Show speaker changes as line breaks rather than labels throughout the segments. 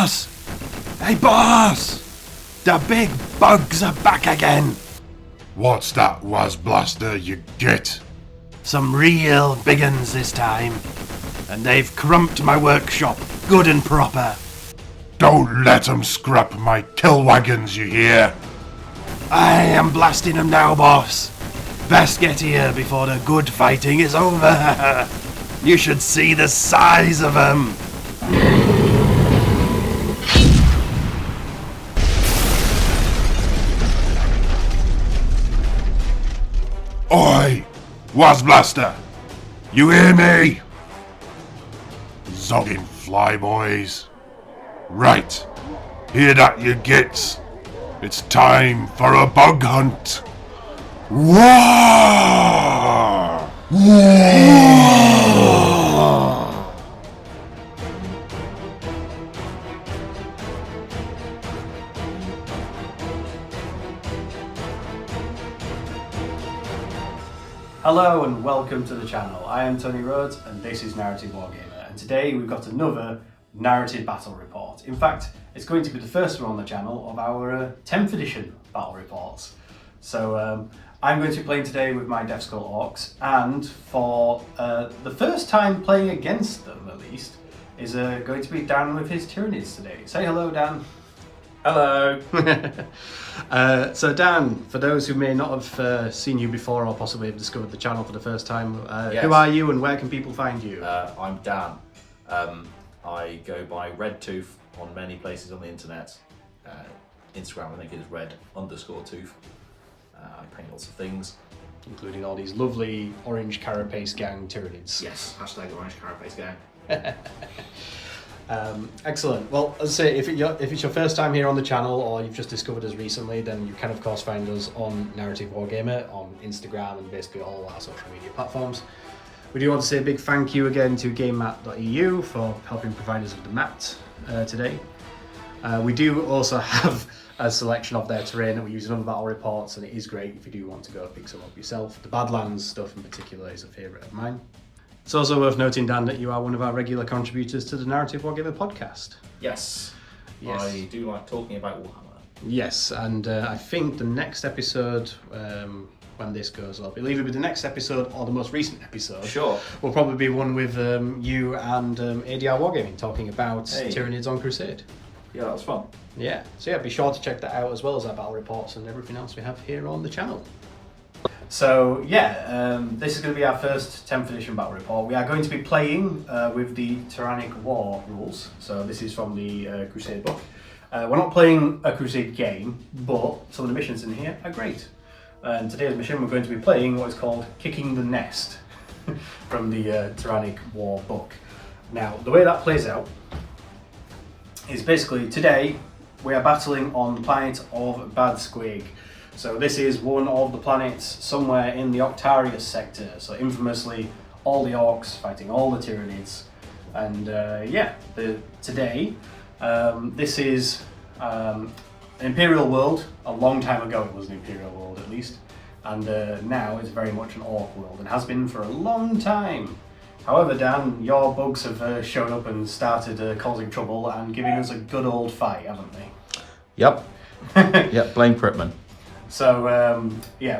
boss! Hey, boss! The big bugs are back again!
What's that, Wazblasta, you get?
Some real big uns this time. And they've crumped my workshop good and proper.
Don't let 'em scrap my kill wagons, you hear?
I am blasting them now, boss. Best get here before the good fighting is over. You should see the size of them.
Oi! Wazblasta! You hear me? Zogging flyboys. Right. Hear that, you gits? It's time for a bug hunt. War!
Hello and welcome to the channel. I am Tony Rhodes and this is Narrative Wargamer, and today we've got another narrative battle report. In fact, it's going to be the first one on the channel of our 10th edition battle reports. So I'm going to be playing today with my Deathskull Orks, and for the first time playing against them at least, is going to be Dan with his Tyranids today. Say hello, Dan.
Hello.
So Dan, for those who may not have seen you before or possibly have discovered the channel for the first time,
Yes.
Who are you and where can people find you?
I'm Dan. I go by RedTooth on many places on the internet. Instagram, I think, is red_tooth. I paint lots of things.
Including all these lovely orange carapace gang Tyranids.
Yes, hashtag orange carapace gang.
Excellent. Well, as I say, if it's your first time here on the channel or you've just discovered us recently, then you can of course find us on Narrative Wargamer, on Instagram and basically all our social media platforms. We do want to say a big thank you again to GameMat.eu for helping provide us with the mat today. We do also have a selection of their terrain that we use in other battle reports, and it is great if you do want to go pick some up yourself. The Badlands stuff in particular is a favourite of mine. It's also worth noting, Dan, that you are one of our regular contributors to the Narrative Wargamer Podcast.
Yes.
Yes.
I do like talking about Warhammer.
Yes, and I think the next episode, when this goes up, it'll either be the next episode or the most recent episode.
Sure.
Will probably be one with you and ADR Wargaming talking about Tyranids on Crusade.
Yeah, that was fun.
Yeah, so yeah, be sure to check that out as well as our battle reports and everything else we have here on the channel. So yeah, this is going to be our first 10th edition battle report. We are going to be playing with the Tyrannic War rules. So this is from the Crusade book. We're not playing a Crusade game, but some of the missions in here are great. And today's mission we're going to be playing what is called Kicking the Nest from the Tyrannic War book. Now, the way that plays out is basically today we are battling on the planet of Badsquig. So this is one of the planets somewhere in the Octarious Sector. So infamously, all the orcs fighting all the Tyranids. And today, this is an Imperial world. A long time ago it was an Imperial world at least. And now it's very much an Orc world and has been for a long time. However, Dan, your bugs have shown up and started causing trouble and giving us a good old fight, haven't they?
Yep. Yep, blame Pripman.
So,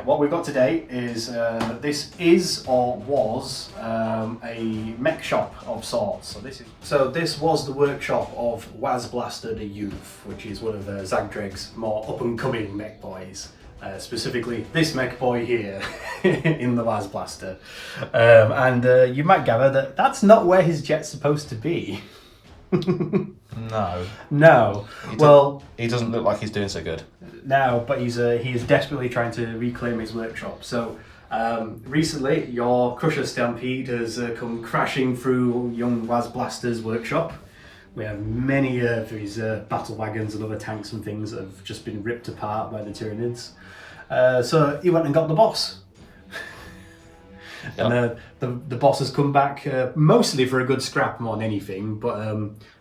what we've got today is this is or was a mech shop of sorts. So this was the workshop of Wazblasta Da Yoof, which is one of Zagdreg's more up-and-coming mech boys. Specifically, this mech boy here in the Wazblasta. And you might gather that that's not where his jet's supposed to be. No.
He doesn't look like he's doing so good.
No, but he is desperately trying to reclaim his workshop. So recently, your Crusher Stampede has come crashing through young Wazblasta's workshop. We have many of his battle wagons and other tanks and things that have just been ripped apart by the Tyranids. So he went and got the boss.
Yep.
And the boss has come back mostly for a good scrap more than anything, but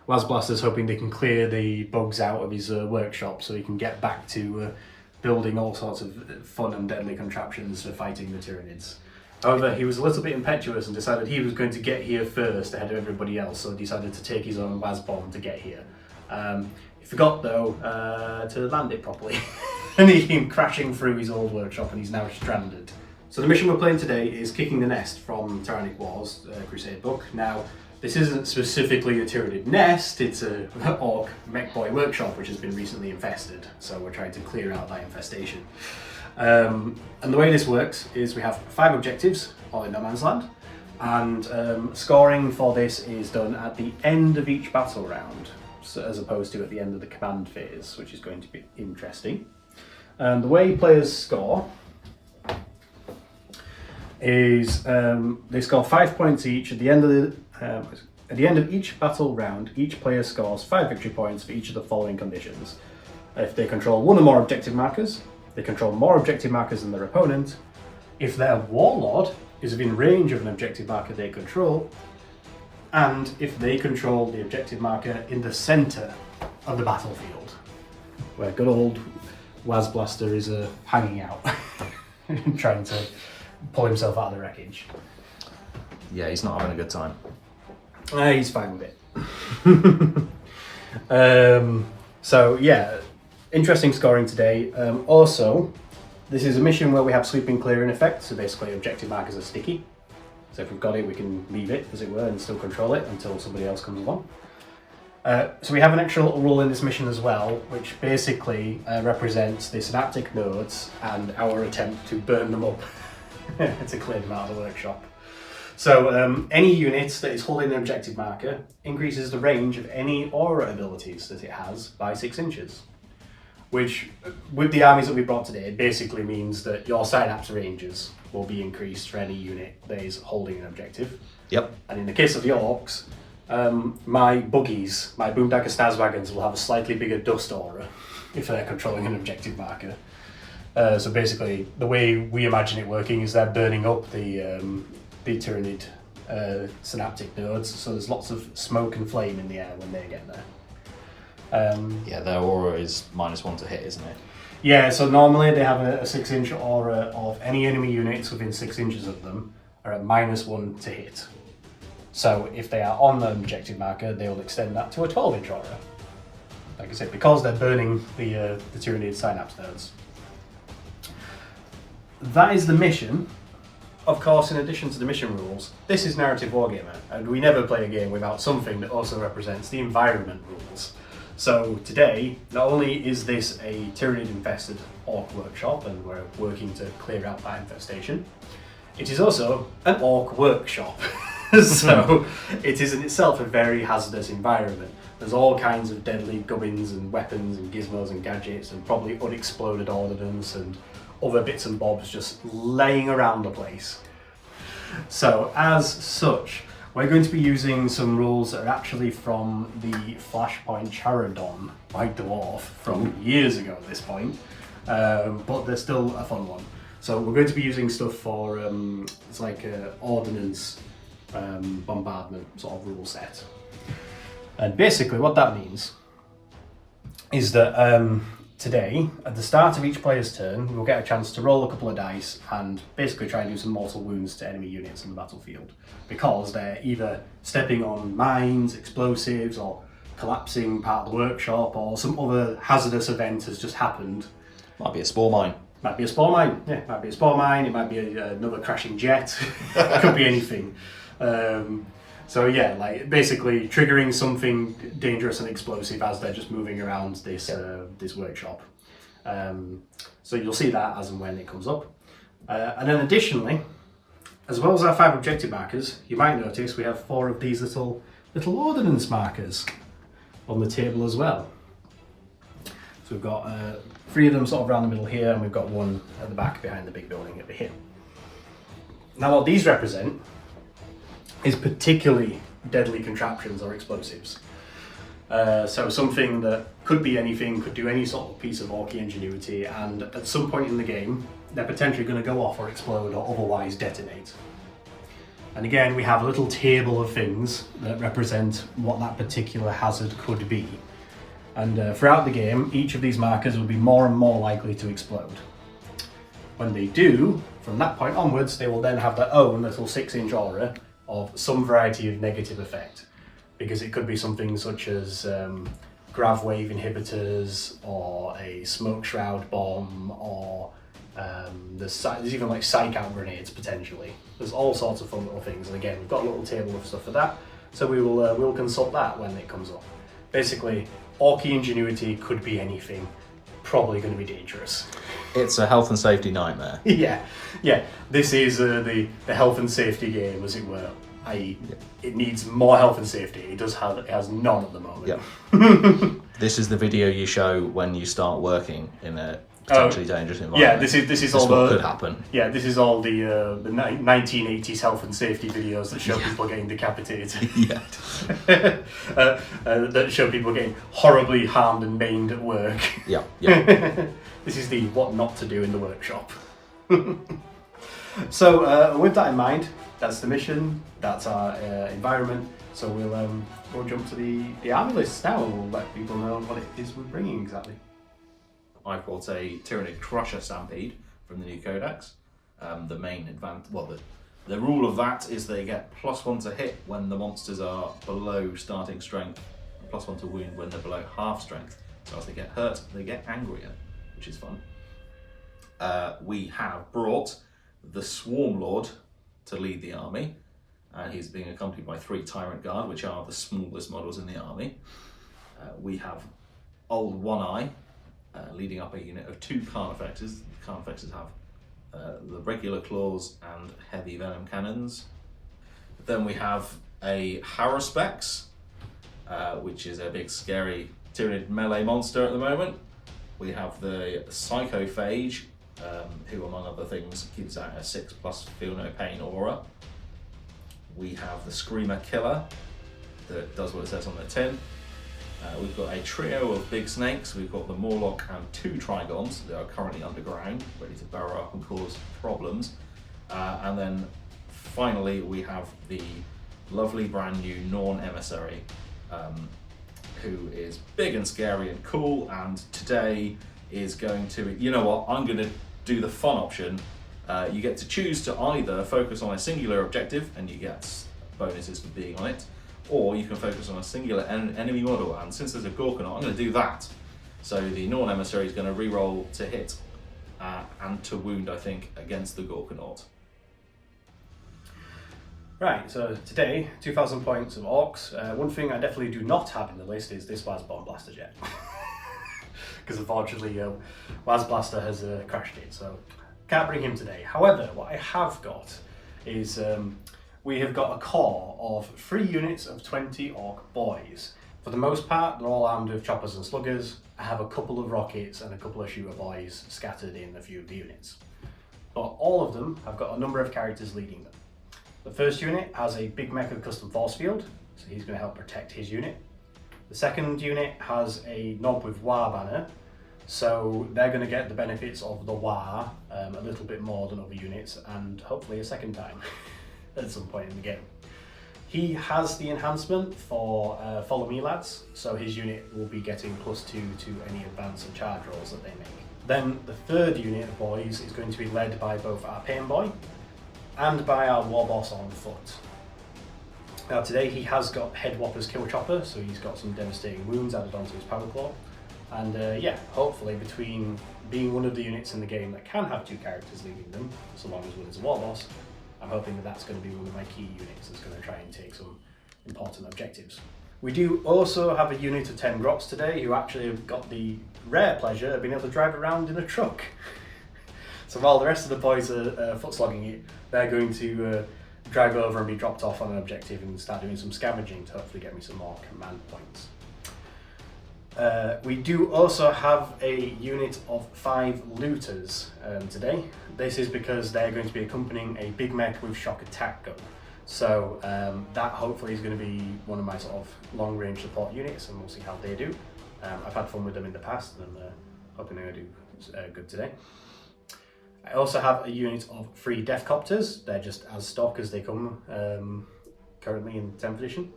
Wazblasta's hoping they can clear the bugs out of his workshop so he can get back to building all sorts of fun and deadly contraptions for fighting the Tyranids. However, he was a little bit impetuous and decided he was going to get here first ahead of everybody else, so he decided to take his own Wazbom to get here. He forgot though to land it properly, and he came crashing through his old workshop, and he's now stranded. So the mission we're playing today is Kicking the Nest from Tyrannic War's Crusade book. Now, this isn't specifically a Tyranid nest, it's a orc mekboy workshop which has been recently infested, so we're trying to clear out that infestation. And the way this works is we have 5 objectives, all in no man's land, and scoring for this is done at the end of each battle round, so as opposed to at the end of the command phase, which is going to be interesting. And the way players score is they score 5 points each at the end of each battle round. Each player scores 5 victory points for each of the following conditions: if they control 1 or more objective markers, they control more objective markers than their opponent, if their warlord is within range of an objective marker they control, and if they control the objective marker in the centre of the battlefield, where good old Wazblasta is hanging out, trying to pull himself out of the wreckage.
Yeah, he's not having a good time.
He's fine with it. So yeah, interesting scoring today. Also, this is a mission where we have sweeping clearing effect, so basically objective markers are sticky. So if we've got it, we can leave it, as it were, and still control it until somebody else comes along. So we have an extra little rule in this mission as well, which basically represents the synaptic nodes and our attempt to burn them up to clear them out of the workshop. So any unit that is holding an objective marker increases the range of any aura abilities that it has by 6 inches. Which, with the armies that we brought today, basically means that your synapse ranges will be increased for any unit that is holding an objective.
Yep.
And in the case of the orcs, my buggies, my Boomdagger Staswagons, will have a slightly bigger dust aura if they're controlling an objective marker. So basically, the way we imagine it working is they're burning up the Tyranid synaptic nodes, so there's lots of smoke and flame in the air when they get there.
Yeah, their aura is -1 to hit, isn't it?
Yeah, so normally they have a 6-inch aura of any enemy units within 6 inches of them are at -1 to hit. So if they are on the objective marker, they will extend that to a 12-inch aura. Like I said, because they're burning the Tyranid synapse nodes. That is the mission. Of course, in addition to the mission rules, this is Narrative Wargamer, and we never play a game without something that also represents the environment rules. So today, not only is this a Tyranid-infested orc workshop, and we're working to clear out that infestation, it is also an orc workshop. So it is in itself a very hazardous environment. There's all kinds of deadly gubbins and weapons and gizmos and gadgets and probably unexploded ordnance and other bits and bobs just laying around the place. So as such, we're going to be using some rules that are actually from the Flashpoint Charadon White Dwarf from years ago at this point, but they're still a fun one. So we're going to be using stuff for it's like ordnance bombardment sort of rule set. And basically what that means is that today, at the start of each player's turn, we'll get a chance to roll a couple of dice and basically try and do some mortal wounds to enemy units on the battlefield, because they're either stepping on mines, explosives, or collapsing part of the workshop, or some other hazardous event has just happened.
Might be a spore mine.
Might be a spore mine, yeah, might be a spore mine, it might be another crashing jet, it could be anything. So yeah, like basically triggering something dangerous and explosive as they're just moving around this this workshop. So you'll see that as and when it comes up. And then additionally, as well as our 5 objective markers, you might notice we have 4 of these little ordnance markers on the table as well. So we've got 3 of them sort of around the middle here, and we've got 1 at the back behind the big building over here. Now what these represent is particularly deadly contraptions or explosives. So something that could be anything, could do any sort of piece of orky ingenuity, and at some point in the game, they're potentially going to go off or explode or otherwise detonate. And again, we have a little table of things that represent what that particular hazard could be. And throughout the game, each of these markers will be more and more likely to explode. When they do, from that point onwards, they will then have their own little 6-inch aura of some variety of negative effect, because it could be something such as grav wave inhibitors, or a smoke shroud bomb, or there's even like psych out grenades potentially. There's all sorts of fun little things, and again, we've got a little table of stuff for that, so we'll consult that when it comes up. Basically, Orky ingenuity could be anything, probably going to be dangerous.
It's a health and safety nightmare.
yeah. This is the health and safety game, as it were. It needs more health and safety. It has none at the moment.
Yeah. This is the video you show when you start working in a potentially dangerous environment.
Yeah, this is all
what could happen.
Yeah, this is all the 1980s health and safety videos that show people getting decapitated.
Yeah.
That show people getting horribly harmed and maimed at work.
Yeah.
This is the what not to do in the workshop. So with that in mind, that's the mission, that's our environment. So we'll jump to the army list now, and we'll let people know what it is we're bringing exactly.
I brought a Tyranid Crusher Stampede from the new Codex. The main advantage, the rule of that is they get +1 to hit when the monsters are below starting strength, and +1 to wound when they're below half strength. So as they get hurt, they get angrier, which is fun. We have brought the Swarm Lord to lead the army, and he's being accompanied by 3 Tyrant Guard, which are the smallest models in the army. We have Old One Eye, leading up a unit of 2 Carnifexes. The Carnifexes have the regular claws and heavy venom cannons. Then we have a Haruspex, which is a big scary Tyranid melee monster at the moment. We have the Psychophage, who among other things gives out a 6+ feel no pain aura. We have the Screamer Killer that does what it says on the tin. We've got a trio of big snakes. We've got the Morlock and 2 Trigons that are currently underground, ready to burrow up and cause problems. And then finally we have the lovely brand new Norn Emissary, who is big and scary and cool, and today is going to, you know what, I'm going to do the fun option. You get to choose to either focus on a singular objective and you get bonuses for being on it, or you can focus on a singular enemy model, and since there's a Gorkanaut, I'm going to do that. So the Norn Emissary is going to reroll to hit and to wound, I think, against the Gorkanaut.
Right, so today, 2,000 points of Orcs. One thing I definitely do not have in the list is this Wazbom Blastajet. Because unfortunately, Wazblasta has crashed it, so can't bring him today. However, what I have got is we have got a core of 3 units of 20 Orc boys. For the most part, they're all armed with choppers and sluggers. I have a couple of rockets and a couple of shooter boys scattered in a few of the units. But all of them have got a number of characters leading them. The first unit has a big mech with custom force field, so he's going to help protect his unit. The second unit has a knob with War banner, so they're going to get the benefits of the War a little bit more than other units, and hopefully a second time at some point in the game. He has the enhancement for Follow Me Lads, so his unit will be getting +2 to any advance and charge rolls that they make. Then the third unit of boys is going to be led by both our Pain Boy and by our Warboss on foot. Now today he has got Head Whopper's Kill Chopper, so he's got some devastating wounds added onto his Power Claw. And yeah, hopefully between being one of the units in the game that can have 2 characters leading them, so long as one is a Warboss, I'm hoping that that's going to be one of my key units that's going to try and take some important objectives. We do also have a unit of 10 Grots today who actually have got the rare pleasure of being able to drive around in a truck. So while the rest of the boys are foot slogging it, they're going to drive over and be dropped off on an objective and start doing some scavenging to hopefully get me some more command points. We do also have a unit of 5 looters today. This is because they're going to be accompanying a big mech with shock attack gun. So that hopefully is going to be one of my sort of long range support units, and we'll see how they do. I've had fun with them in the past, and I'm hoping they're going to do good today. I also have a unit of 3 Deathcopters. They're just as stock as they come currently in 10th edition.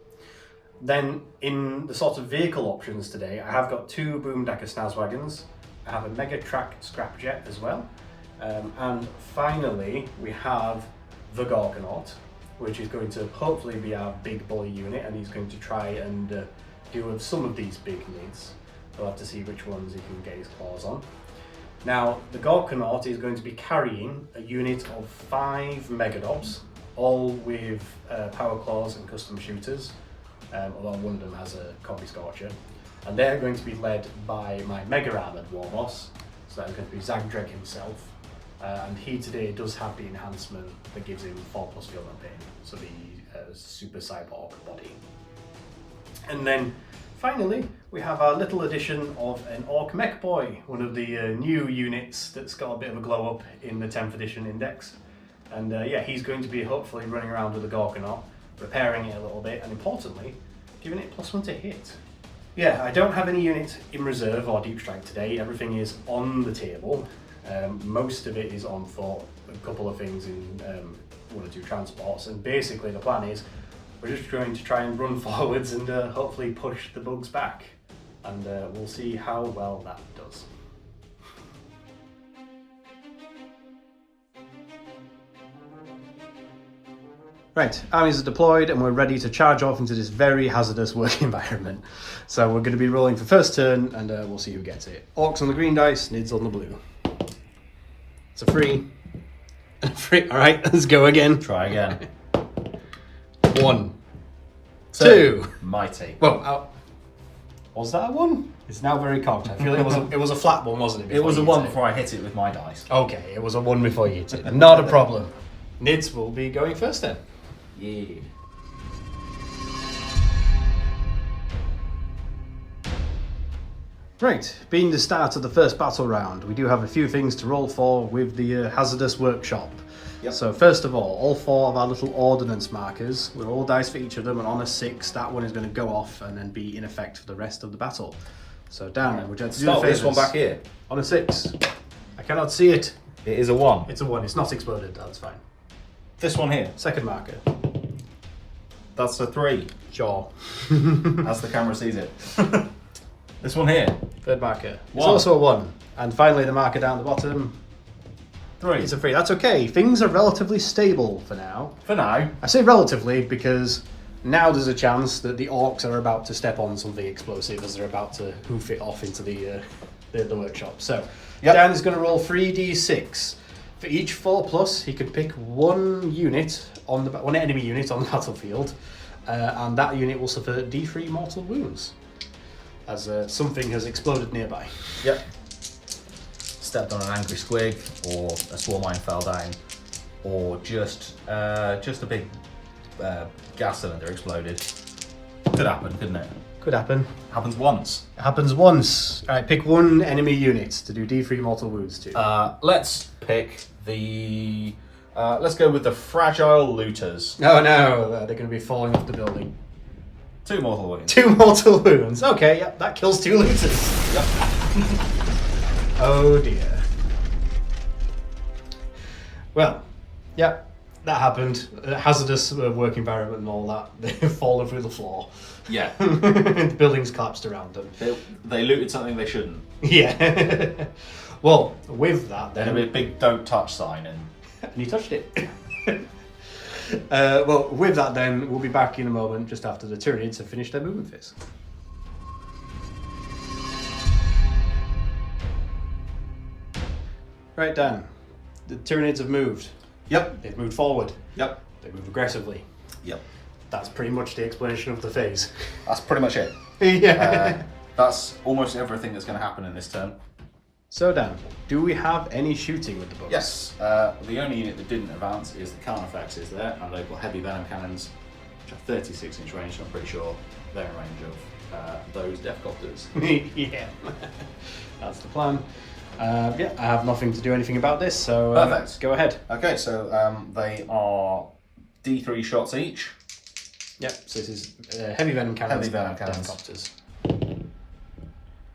Then in the sort of vehicle options today, I have got 2 Boomdacker Snazwagons. I have a Mega Track Scrapjet as well. And finally, we have the Gorkanaut, which is going to hopefully be our big boy unit, and he's going to try and few of some of these big needs. We'll have to see which ones he can get his claws on. Now, the Gorkanaut is going to be carrying a unit of 5 Megadobs, all with power claws and custom shooters, although one of them has a Combi Scorcher. And they're going to be led by my Mega Armored Warboss, so that's going to be Zagdreg himself. And he today does have the enhancement that gives him 4+ field and pain, so the Super Cyborg body. And then finally, we have our little addition of an Orc mekboy, one of the new units that's got a bit of a glow up in the 10th edition index. And yeah, he's going to be hopefully running around with the Gorkanaut, repairing it a little bit, and importantly, giving it +1 to hit. Yeah, I don't have any units in reserve or deep strike today. Everything is on the table. Most of it is on foot, a couple of things in 1 or 2 transports, and basically the plan is we're just going to try and run forwards and hopefully push the bugs back, and we'll see how well that does. Right, armies are deployed and we're ready to charge off into this very hazardous work environment. So we're going to be rolling for first turn and we'll see who gets it. Orcs on the green dice, Nids on the blue. It's a 3. 3, alright, let's go again.
Try again.
1. 2.
Mighty.
Well, was that a 1? It's now very cocked. I feel it was a flat one, wasn't it?
It was a 1 before I hit it with my dice.
Okay, it was a 1 before you hit it. Not a problem. Nids will be going first then.
Yeah.
Right, being the start of the first battle round, we do have a few things to roll for with the hazardous workshop.
Yep.
So first of all 4 of our little ordnance markers, we'll roll dice for each of them, and on a 6, that one is going to go off and then be in effect for the rest of the battle. So Dan, would you like to do the
Start with this
favours?
one back here.
On a 6. I cannot see it.
It is a 1.
It's a 1, it's not exploded, that's fine.
This one here.
Second marker.
That's a 3.
Sure.
As the camera sees it. This one here.
Third marker. It's
1.
also a 1. And finally the marker down the bottom.
3.
It's a 3. That's okay. Things are relatively stable for now.
For now.
I say relatively because now there's a chance that the orcs are about to step on something explosive as they're about to hoof it off into the workshop. So Dan is going to roll 3d6. For each 4+, he could pick one enemy unit on the battlefield, and that unit will suffer D3 mortal wounds as something has exploded nearby.
Yep. Stepped on an angry squig, or a swarm mine fell down, or just a big gas cylinder exploded. Could happen, couldn't it?
Could happen.
Happens once.
It happens once. All right, pick one enemy unit to do D3 mortal wounds to.
Let's pick the. Let's go with the fragile looters.
Oh no, they're going to be falling off the building.
2 mortal wounds.
2 mortal wounds. Okay, yep, that kills 2 looters.
Yep.
Oh dear. Well, yeah, that happened. Hazardous work environment and all that. They've fallen through the floor.
Yeah.
The buildings collapsed around them.
They looted something they shouldn't.
Yeah. Well, with that then...
There'd be a big don't touch sign and
you touched it. Well, with that then, we'll be back in a moment just after the Tyranids have finished their movement phase. Right, Dan. The Tyranids have moved.
Yep.
They've moved forward.
Yep.
They move aggressively.
Yep.
That's pretty much the explanation of the phase.
That's pretty much it.
Yeah.
That's almost everything that's going to happen in this turn.
So Dan, do we have any shooting with the bugs?
Yes. The only unit that didn't advance is the Carnifex is there, and they've got heavy venom cannons, which are 36-inch range, so I'm pretty sure they're in range of those Deathcopters.
Yeah. That's the plan. Yeah, I have nothing to do anything about this, so
Perfect.
Go ahead.
Okay, so they are D3 shots each.
Yep, so this is heavy venom cannons.
Heavy venom cannons.
Deathcopters.
Okay,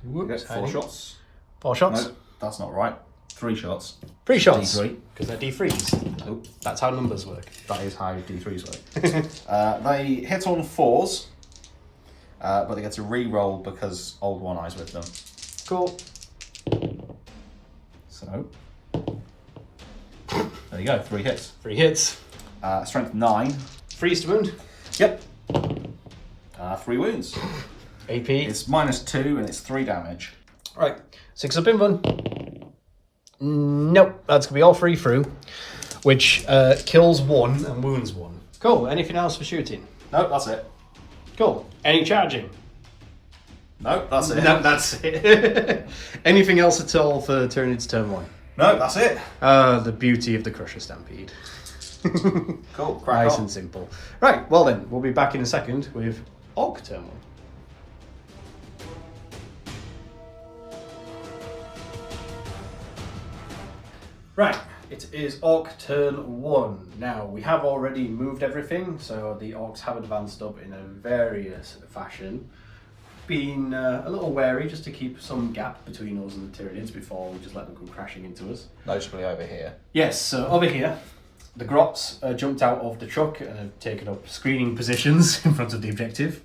Whoops,
4 shots.
4 shots?
No, that's not right. 3 shots.
3 shots?
D3.
Because they're D3s.
Nope.
That's how numbers work.
That is how D3s work. They hit on 4s, but they get to re-roll because Old One Eye's with them.
Cool.
So, there you go, 3 hits.
3 hits.
Strength 9.
Freeze to wound.
Yep. 3 wounds.
AP?
It's -2 and it's 3 damage.
Right. 6 up in one. Nope, that's going to be all 3 through, which kills 1 and wounds 1. Cool, anything else for shooting?
Nope, that's it.
Cool. Any charging?
Nope, that's it.
No, that's it. Anything else at all for Tyranid's turn 1?
No, that's it.
The beauty of the Crusher Stampede.
Cool, crack
Nice
on.
and simple. Right, well then, we'll be back in a second with Orc turn 1. Right, it is Orc turn 1. Now, we have already moved everything, so the Orcs have advanced up in a various fashion. Been a little wary just to keep some gap between us and the Tyranids before we just let them come crashing into us.
Notably over here.
Yes, so over here, the Grots jumped out of the truck and have taken up screening positions in front of the objective.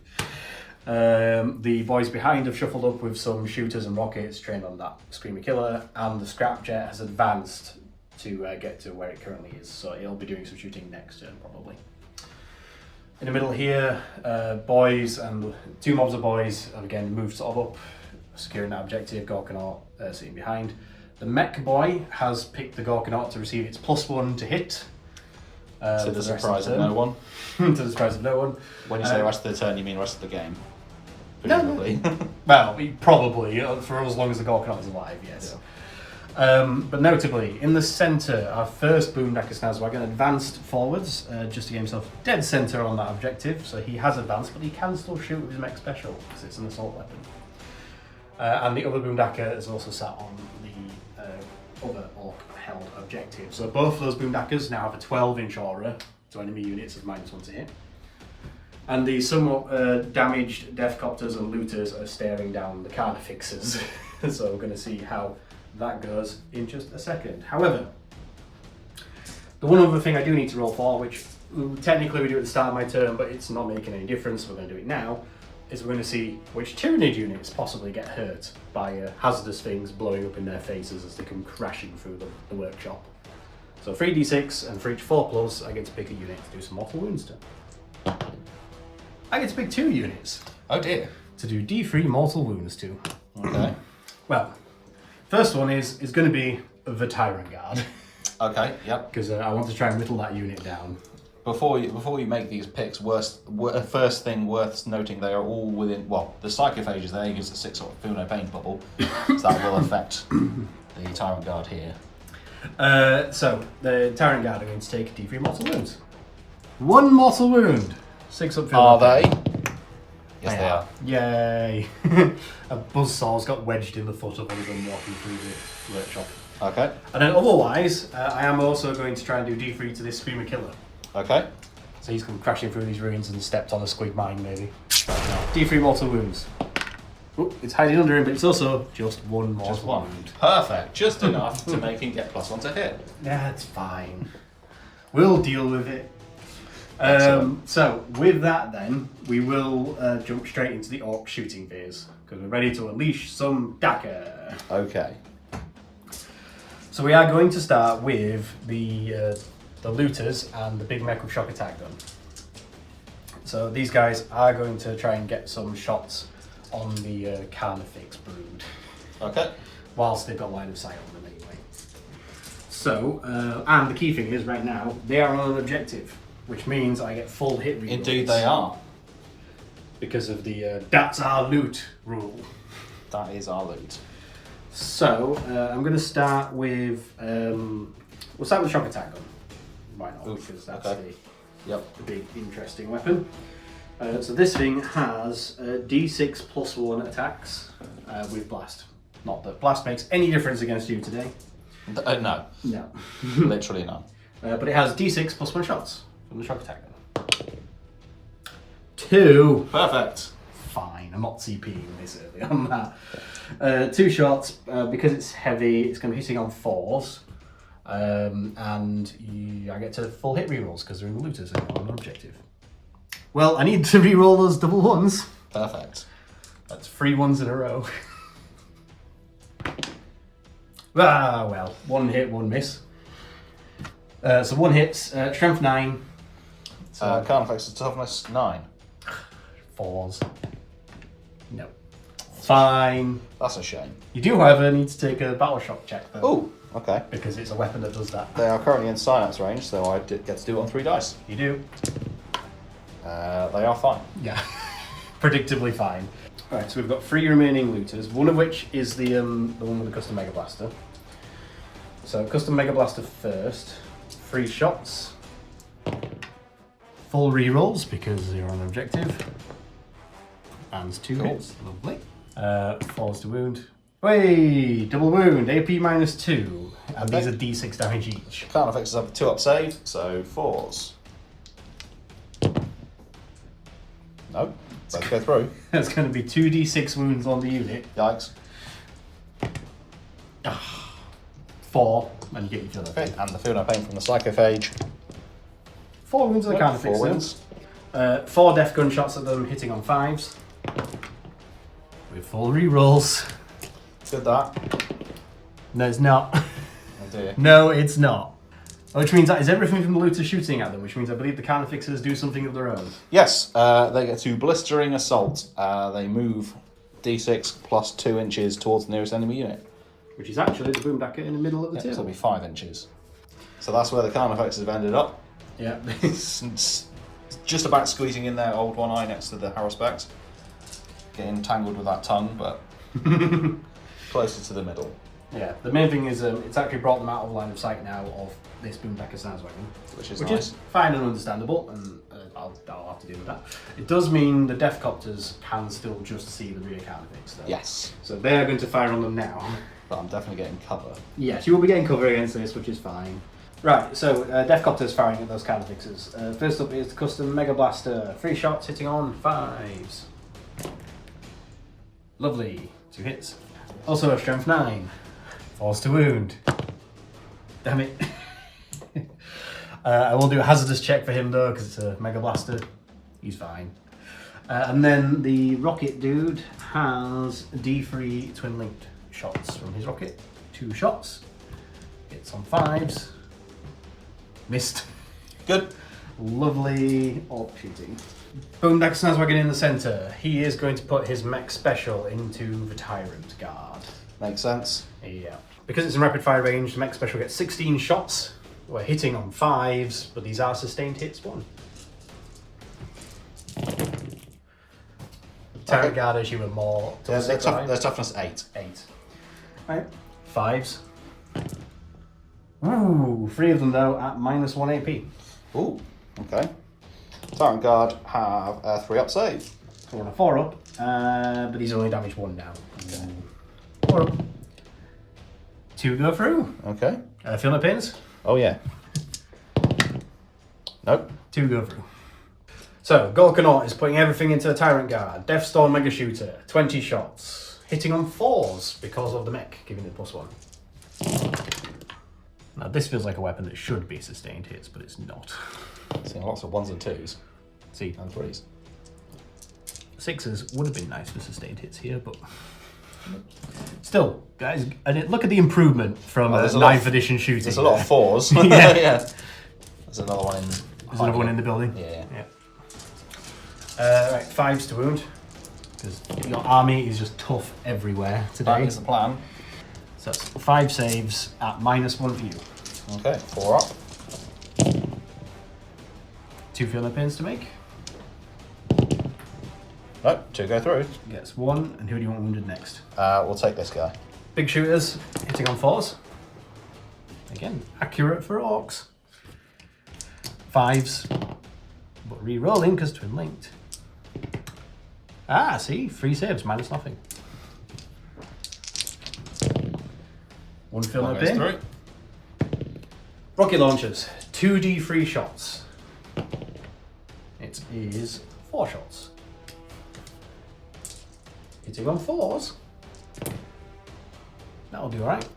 The boys behind have shuffled up with some shooters and rockets trained on that Screamer Killer, and the Scrapjet has advanced to get to where it currently is, so it'll be doing some shooting next turn probably. In the middle here, boys and 2 mobs of boys have again moved sort of up, securing that objective. Gorkanaut sitting behind. The mekboy has picked the Gorkanaut to receive its +1 to hit.
To the surprise of no one.
To the surprise of no one.
When you say the rest of the turn, you mean the rest of the game?
No.
Presumably.
Well, probably, for as long as the Gorkanaut is alive, yes. Yeah. But notably, in the centre, our first Boomdacker Snazwagon advanced forwards just to get himself dead centre on that objective. So he has advanced, but he can still shoot with his mech special because it's an assault weapon. And the other Boomdacker is also sat on the other Orc-held objective. So both of those Boomdackers now have a 12-inch aura to enemy units of -1 to hit. And the somewhat damaged Deathcopters and Looters are staring down the Carnifixers. So we're going to see how that goes in just a second. However, the one other thing I do need to roll for, which technically we do at the start of my turn, but it's not making any difference, so we're going to do it now, is we're going to see which Tyranid units possibly get hurt by hazardous things blowing up in their faces as they come crashing through the workshop. So 3d6, and for each 4+, I get to pick a unit to do some mortal wounds to. I get to pick 2 units.
Oh dear.
To do D3 mortal wounds to.
Okay.
Well, first one is going to be the Tyrant Guard.
Okay, yep.
Because I want to try and whittle that unit down.
Before you make these picks, first thing worth noting, they are all within, well, the Psychophage is there, he gives a 6 sort of feel no pain bubble, so that will affect the Tyrant Guard here.
So, the Tyrant Guard are going to take D3 mortal wounds. 1 mortal wound. 6 up feel
Are
no
they?
pain.
Yes, they are.
Yay. A buzzsaw's got wedged in the foot of one of them walking through the workshop.
Okay.
And then otherwise, I am also going to try and do D3 to this Screamer Killer.
Okay.
So he's come crashing through these ruins and stepped on a squig mine, maybe. D3 mortal wounds. Ooh, it's hiding under him, but it's also just 1 mortal
Just 1.
wound.
Perfect. Just enough to make him get +1 to hit.
That's fine. We'll deal with it. So, with that then, we will jump straight into the Orc shooting phase, because we're ready to unleash some Daka.
Okay.
So we are going to start with the Looters and the big mech with shock attack gun. So these guys are going to try and get some shots on the Carnifex brood.
Okay.
Whilst they've got line of sight on them anyway. So, and the key thing is right now, they are on an objective, which means I get full hit rerolls.
Indeed they are.
Because of the that's our loot rule.
That is our loot.
So, I'm going to start with, we'll start with shock attack gun. Why not?
Oof,
Because that's
okay.
the big interesting weapon. So this thing has D6 +1 attacks with blast. Not that blast makes any difference against you today.
No.
No.
Literally none.
But it has D6 +1 shots from the shock attack gun. 2.
Perfect.
Fine, I'm not CPing this early on that. 2 shots, because it's heavy, it's going to be hitting on 4s. And I get to full hit rerolls because they're in the looters and on an objective. Well, I need to reroll those double 1s.
Perfect.
That's 3 1s in a row. Ah, well, 1 hit, 1 miss. So 1 hits, strength 9.
Carnifex is toughness 9.
4s. No. Fine.
That's a shame.
You do, however, need to take a battle shock check, though.
Oh, okay.
Because it's a weapon that does that.
They are currently in silence range, so I get to do it on 3 dice.
You do.
They are fine.
Yeah. Predictably fine. Alright, so we've got 3 remaining looters, one of which is the one with the custom Mega Blaster. So, custom Mega Blaster first. 3 shots. Full rerolls because you're on objective. And 2 hits. Lovely. 4s to wound. Hey, double wound, AP -2. And these are D6 damage each.
Counter effects have a 2-up save, so 4s. No, let's go through.
That's going to be 2d6 wounds on the unit.
Yikes.
4, and you get each other.
Okay, and the feel no pain from the Psychophage.
4 wounds on the counter effects.
4 wins.
4 death gun shots at them, hitting on 5s. With full rerolls.
Good that.
No, it's not.
Oh dear.
No, it's not. Which means that is everything from the looter shooting at them, which means I believe the counter fixers do something of their own.
Yes, they get to Blistering Assault. They move D6 plus 2 inches towards the nearest enemy unit.
Which is actually the boomdacker in the middle of the
So it'll
table.
be 5 inches. So that's where the counter effects have ended up.
Yeah.
It's just about squeezing in their old one eye next to the Harrowspect. Getting tangled with that tongue, but closer to the middle.
Yeah, the main thing is it's actually brought them out of line of sight now of this boomdacker Snazwagon.
Which is
Which
nice.
is fine and understandable, and I'll have to deal with that. It does mean the Deathcopters can still just see the rear counter fix, though.
Yes,
So they are going to fire on them now.
but I'm definitely getting cover.
Yes, you will be getting cover against this, which is fine. Right, so Deathcopters firing at those counter fixes. First up is the custom Mega Blaster. 3 shots hitting on 5s. Lovely. 2 hits. Also a strength 9. 4s to wound. Damn it. I will do a hazardous check for him though, because it's a Mega Blaster. He's fine. And then the rocket dude has D3 twin linked shots from his rocket. 2 shots. Hits on 5s. Missed.
Good.
Lovely orc shooting. Boomdacker Snazwagon in the centre. He is going to put his mech special into the Tyrant Guard.
Makes sense.
Yeah. Because it's in rapid fire range, the mech special gets 16 shots. We're hitting on 5s, but these are sustained hits 1. Tyrant Guard, as you were more.
Yeah, they're toughness 8.
8. Right. 5s. Ooh, 3 of them though at -1 AP.
Ooh, okay. Tyrant Guard have a 3-up save.
So we're on a 4-up, but he's only damaged 1 now.
Okay.
4-up. 2 go through.
Okay.
Feel no pins?
Oh yeah. Nope.
2 go through. So, Golkanaut is putting everything into the Tyrant Guard. Deathstorm Mega Shooter, 20 shots. Hitting on 4s because of the mech, giving it +1. Now, this feels like a weapon that should be sustained hits, but it's not.
Seeing lots of 1s and 2s.
See,
And 3s.
6s would have been nice for sustained hits here, but still, guys, look at the improvement from
there's a
9th
lot
edition shooting.
There's a lot of 4s.
Yeah.
Yeah. There's another one in.
There's another one in the building.
Yeah.
Right, 5s to wound, because your army is just tough everywhere
That
today.
is the plan.
So that's 5 saves at -1 for you.
Okay, 4 up.
2 feel no pins to make.
Nope, 2 go through.
Gets 1, and who do you want wounded next?
We'll take this guy.
Big shooters, hitting on 4s. Again, accurate for orcs. 5s, but re-rolling because twin linked. Ah, see, 3 saves, -0. 1 feel no
One goes
pin.
through.
Rocket launchers, 2d3 shots. It is 4 shots. Hitting on 4s. That'll do alright.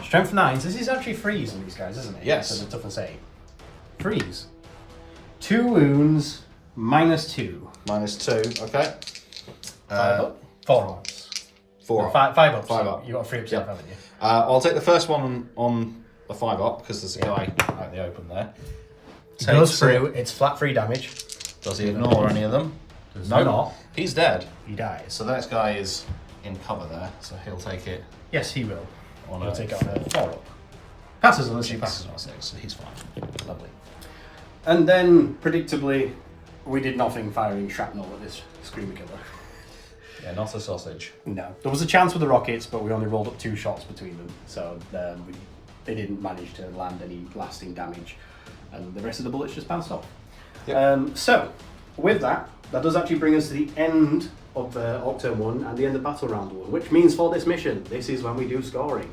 Strength 9s. This is actually freeze on these guys, isn't it?
Yes.
So the toughness 8. Freeze. 2 wounds, -2.
-2, okay.
5 up? 4 ups.
4 up.
5 up.
5
so
up.
You got a 3 up,
Yep.
haven't you?
I'll take the first one on the 5 up because there's a guy out in the open there.
It goes
Takes
through, it's flat 3 damage.
Does he ignore any of them?
Does
No,
not.
he's dead.
He dies.
So that guy is in cover there, so he'll take it
Yes, he will.
on
He'll
a
take it on a 4-up. Passes on a 6.
She passes on a 6, so he's fine.
Lovely. And then, predictably, we did nothing firing shrapnel at this Screamer Killer.
Yeah, not a sausage.
No. There was a chance with the rockets, but we only rolled up 2 shots between them, so they didn't manage to land any lasting damage, and the rest of the bullets just bounced off.
Yep.
So, with that does actually bring us to the end of Orc Turn 1 and the end of Battle Round 1, which means for this mission, this is when we do scoring.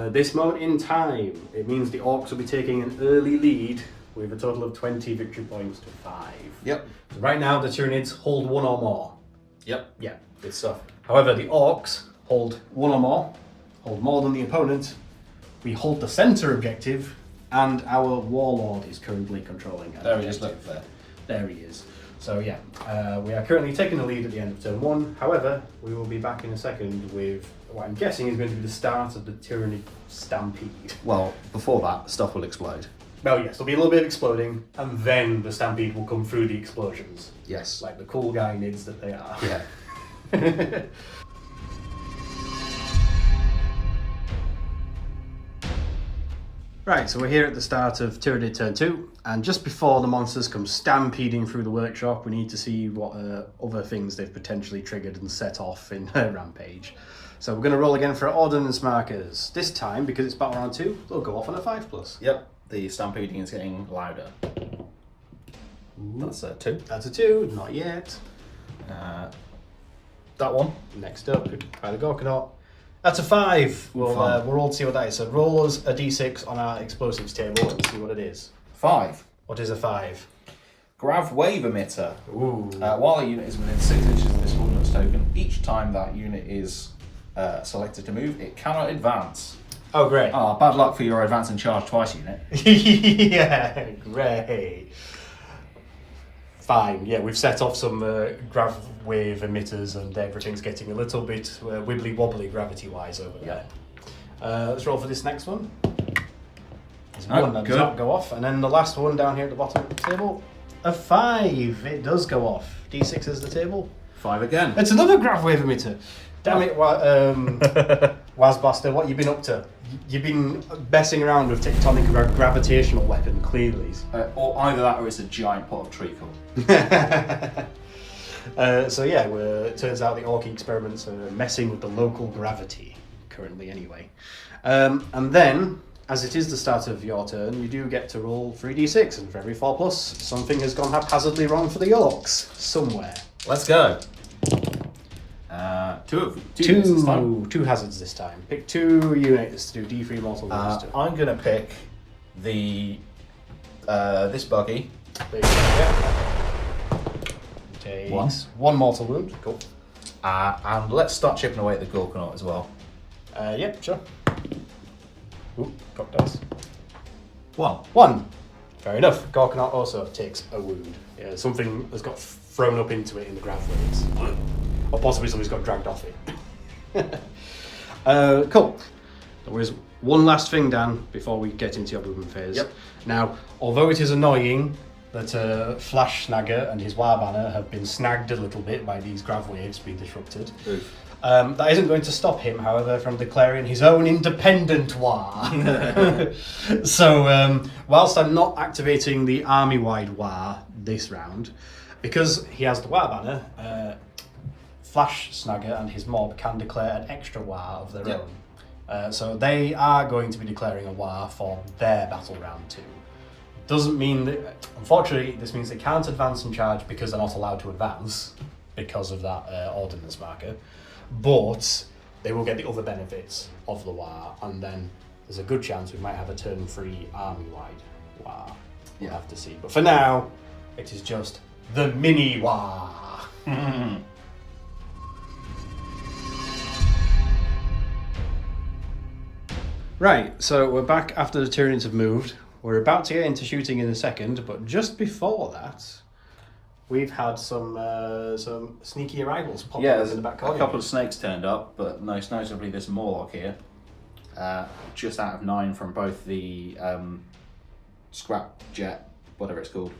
This moment in time, it means the Orcs will be taking an early lead with a total of 20 victory points to 5.
Yep.
So right now, the Tyranids hold 1 or more.
Yep.
Yeah.
Good stuff.
However, the Orcs hold 1 or more, hold more than the opponent. We hold the centre objective, and our Warlord is currently controlling an
There he is,
objective.
look there.
There he is. So yeah, we are currently taking the lead at the end of turn 1. However, we will be back in a second with what I'm guessing is going to be the start of the Tyranid Stampede.
Well, before that, stuff will explode.
Well, yes, there'll be a little bit of exploding, and then the Stampede will come through the explosions.
Yes.
Like the cool guy nids that they are.
Yeah.
Right, so we're here at the start of Tyranid turn 2, and just before the monsters come stampeding through the workshop, we need to see what other things they've potentially triggered and set off in Rampage. So we're going to roll again for ordnance markers. This time, because it's battle round 2, they'll go off on a 5+.
Yep. The stampeding is getting louder. That's a 2.
That's a 2, not yet.
That one.
Next up, by the Gorkanaut. That's a 5. We'll roll to see what that is. So roll us a d6 on our explosives table and see what it is.
5.
What is a 5?
Grav Wave Emitter.
Ooh.
While a unit is within 6 inches of this ordnance token, each time that unit is selected to move, it cannot advance.
Oh, great.
Bad luck for your advance and charge twice unit.
Yeah, great. Fine, yeah, we've set off some grav wave emitters and everything's getting a little bit wibbly wobbly gravity wise over there. Let's roll for this next one. There's one that does not go off, and then the last one down here at the bottom of the table, a 5. It does go off. D6 is the table.
5 again.
It's another grav wave emitter. Damn it, Wazbasta, what you been up to? You've been messing around with tectonic gravitational weapon, clearly.
Or either that or it's a giant pot of treacle.
So yeah, it turns out the Orky experiments are messing with the local gravity, currently anyway. And then, as it is the start of your turn, you do get to roll 3d6, and for every 4+, something has gone haphazardly wrong for the Orcs, somewhere.
Let's go. Two
hazards this time. Pick 2 units to do D3 mortal wounds to.
I'm gonna pick the this buggy.
There you go, yeah. Takes 1 mortal wound. Cool.
And let's start chipping away at the Gorkanaut as well.
Yep, sure. Ooh, cock dice.
1.
Fair enough. Gorkanaut also takes a wound. Yeah, something has got thrown up into it in the grav waves. Or possibly somebody's got dragged off it. Cool. There is one last thing, Dan, before we get into your movement phase.
Yep.
Now, although it is annoying that Flash Snagger and his Warbanner have been snagged a little bit by these grav waves being disrupted, that isn't going to stop him, however, from declaring his own independent war. So, whilst I'm not activating the army-wide war this round, because he has the Warbanner, Flash Snagger and his mob can declare an extra war of their own. So they are going to be declaring a war for their battle round 2. Doesn't mean that, unfortunately, this means they can't advance and charge because they're not allowed to advance because of that ordnance marker. But they will get the other benefits of the war, and then there's a good chance we might have a turn 3 army-wide war. We'll have to see. But for now, it is just the mini war. Right, so we're back after the Tyranids have moved. We're about to get into shooting in a second, but just before that, we've had some sneaky arrivals pop up in the back corner.
A couple of snakes turned up, but most notably this Morlock here. Just out of 9 from both the scrap jet, whatever it's called,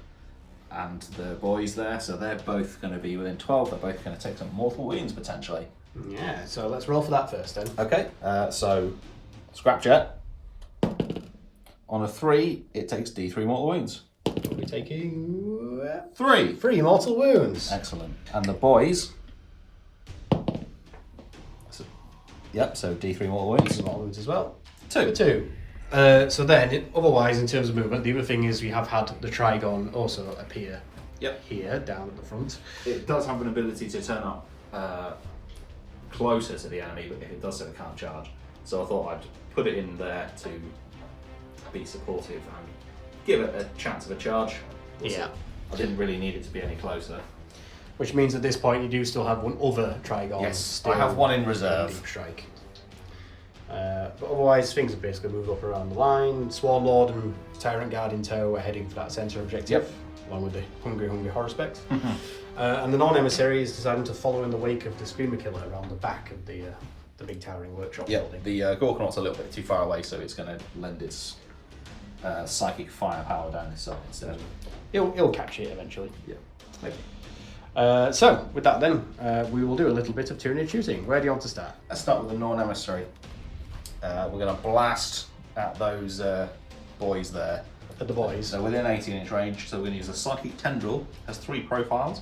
and the boys there, so they're both going to be within 12. They're both going to take some mortal wounds potentially.
Yeah, so let's roll for that first then.
Okay, so Scrapjet. On a 3, it takes D3 mortal wounds.
We're taking
3.
3 mortal wounds.
Excellent. And the boys. Yep, so D3 mortal wounds.
Mortal wounds as well.
2.
2. So then, otherwise, in terms of movement, the other thing is we have had the Trigon also appear here, down at the front.
It does have an ability to turn up closer to the enemy, but if it does so, it can't charge. So I thought I'd put it in there to be supportive and give it a chance of a charge.
Yeah.
I didn't really need it to be any closer.
Which means at this point you do still have one other Trigon.
Yes,
still
I have one in reserve.
Deep strike. But otherwise, things have basically moved up around the line. Swarm Lord and Tyrant Guard in tow are heading for that centre objective, along with the Hungry Horror Spectre. And the non-emissary is deciding to follow in the wake of the Screamer Killer around the back of the big towering workshop building.
The Gorkonaut's a little bit too far away, so it's going to lend its psychic firepower down this side instead.
He'll catch it eventually.
Yeah, maybe.
So, with that then, we will do a little bit of Tyranid shooting. Where do you want to start?
Let's start with the non-emissary. We're going to blast at those boys there.
At the boys.
So within 18-inch range, so we're going to use a Psychic Tendril, has 3 profiles.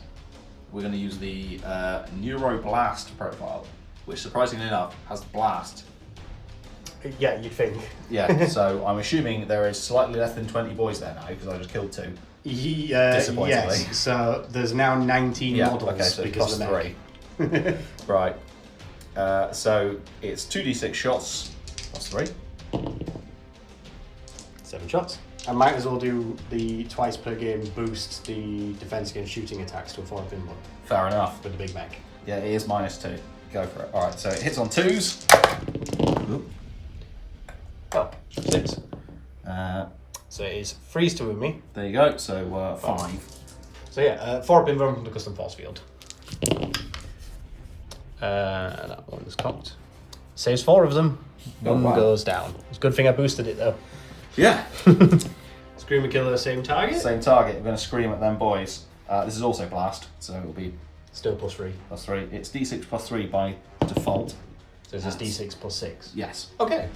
We're going to use the Neuroblast profile, which surprisingly enough has Blast.
Yeah, you'd think.
Yeah, so I'm assuming there is slightly less than 20 boys there now, because I just killed 2. Disappointingly.
Yes, so there's now 19 models
okay, so
because of the
3. Right. So it's 2d6 shots, plus 3.
7 shots. I might as well do the twice per game boost the defense against shooting attacks to a 4 pin one
Fair enough.
with the big mech.
Yeah, it is -2. Go for it. Alright, so it hits on 2s. Oop.
Oh, 6. So it is freeze to wound me.
There you go, so 5.
So yeah, 4 pin from the custom force field. That one's cocked. Saves 4 of them. One goes down. It's a good thing I boosted it though.
Yeah.
Screamer Killer, same target.
Same target. We're going to scream at them boys. This is also blast, so it'll be
Still +3.
+3. It's d6 +3 by default.
So it's just d6 +6.
Yes.
Okay.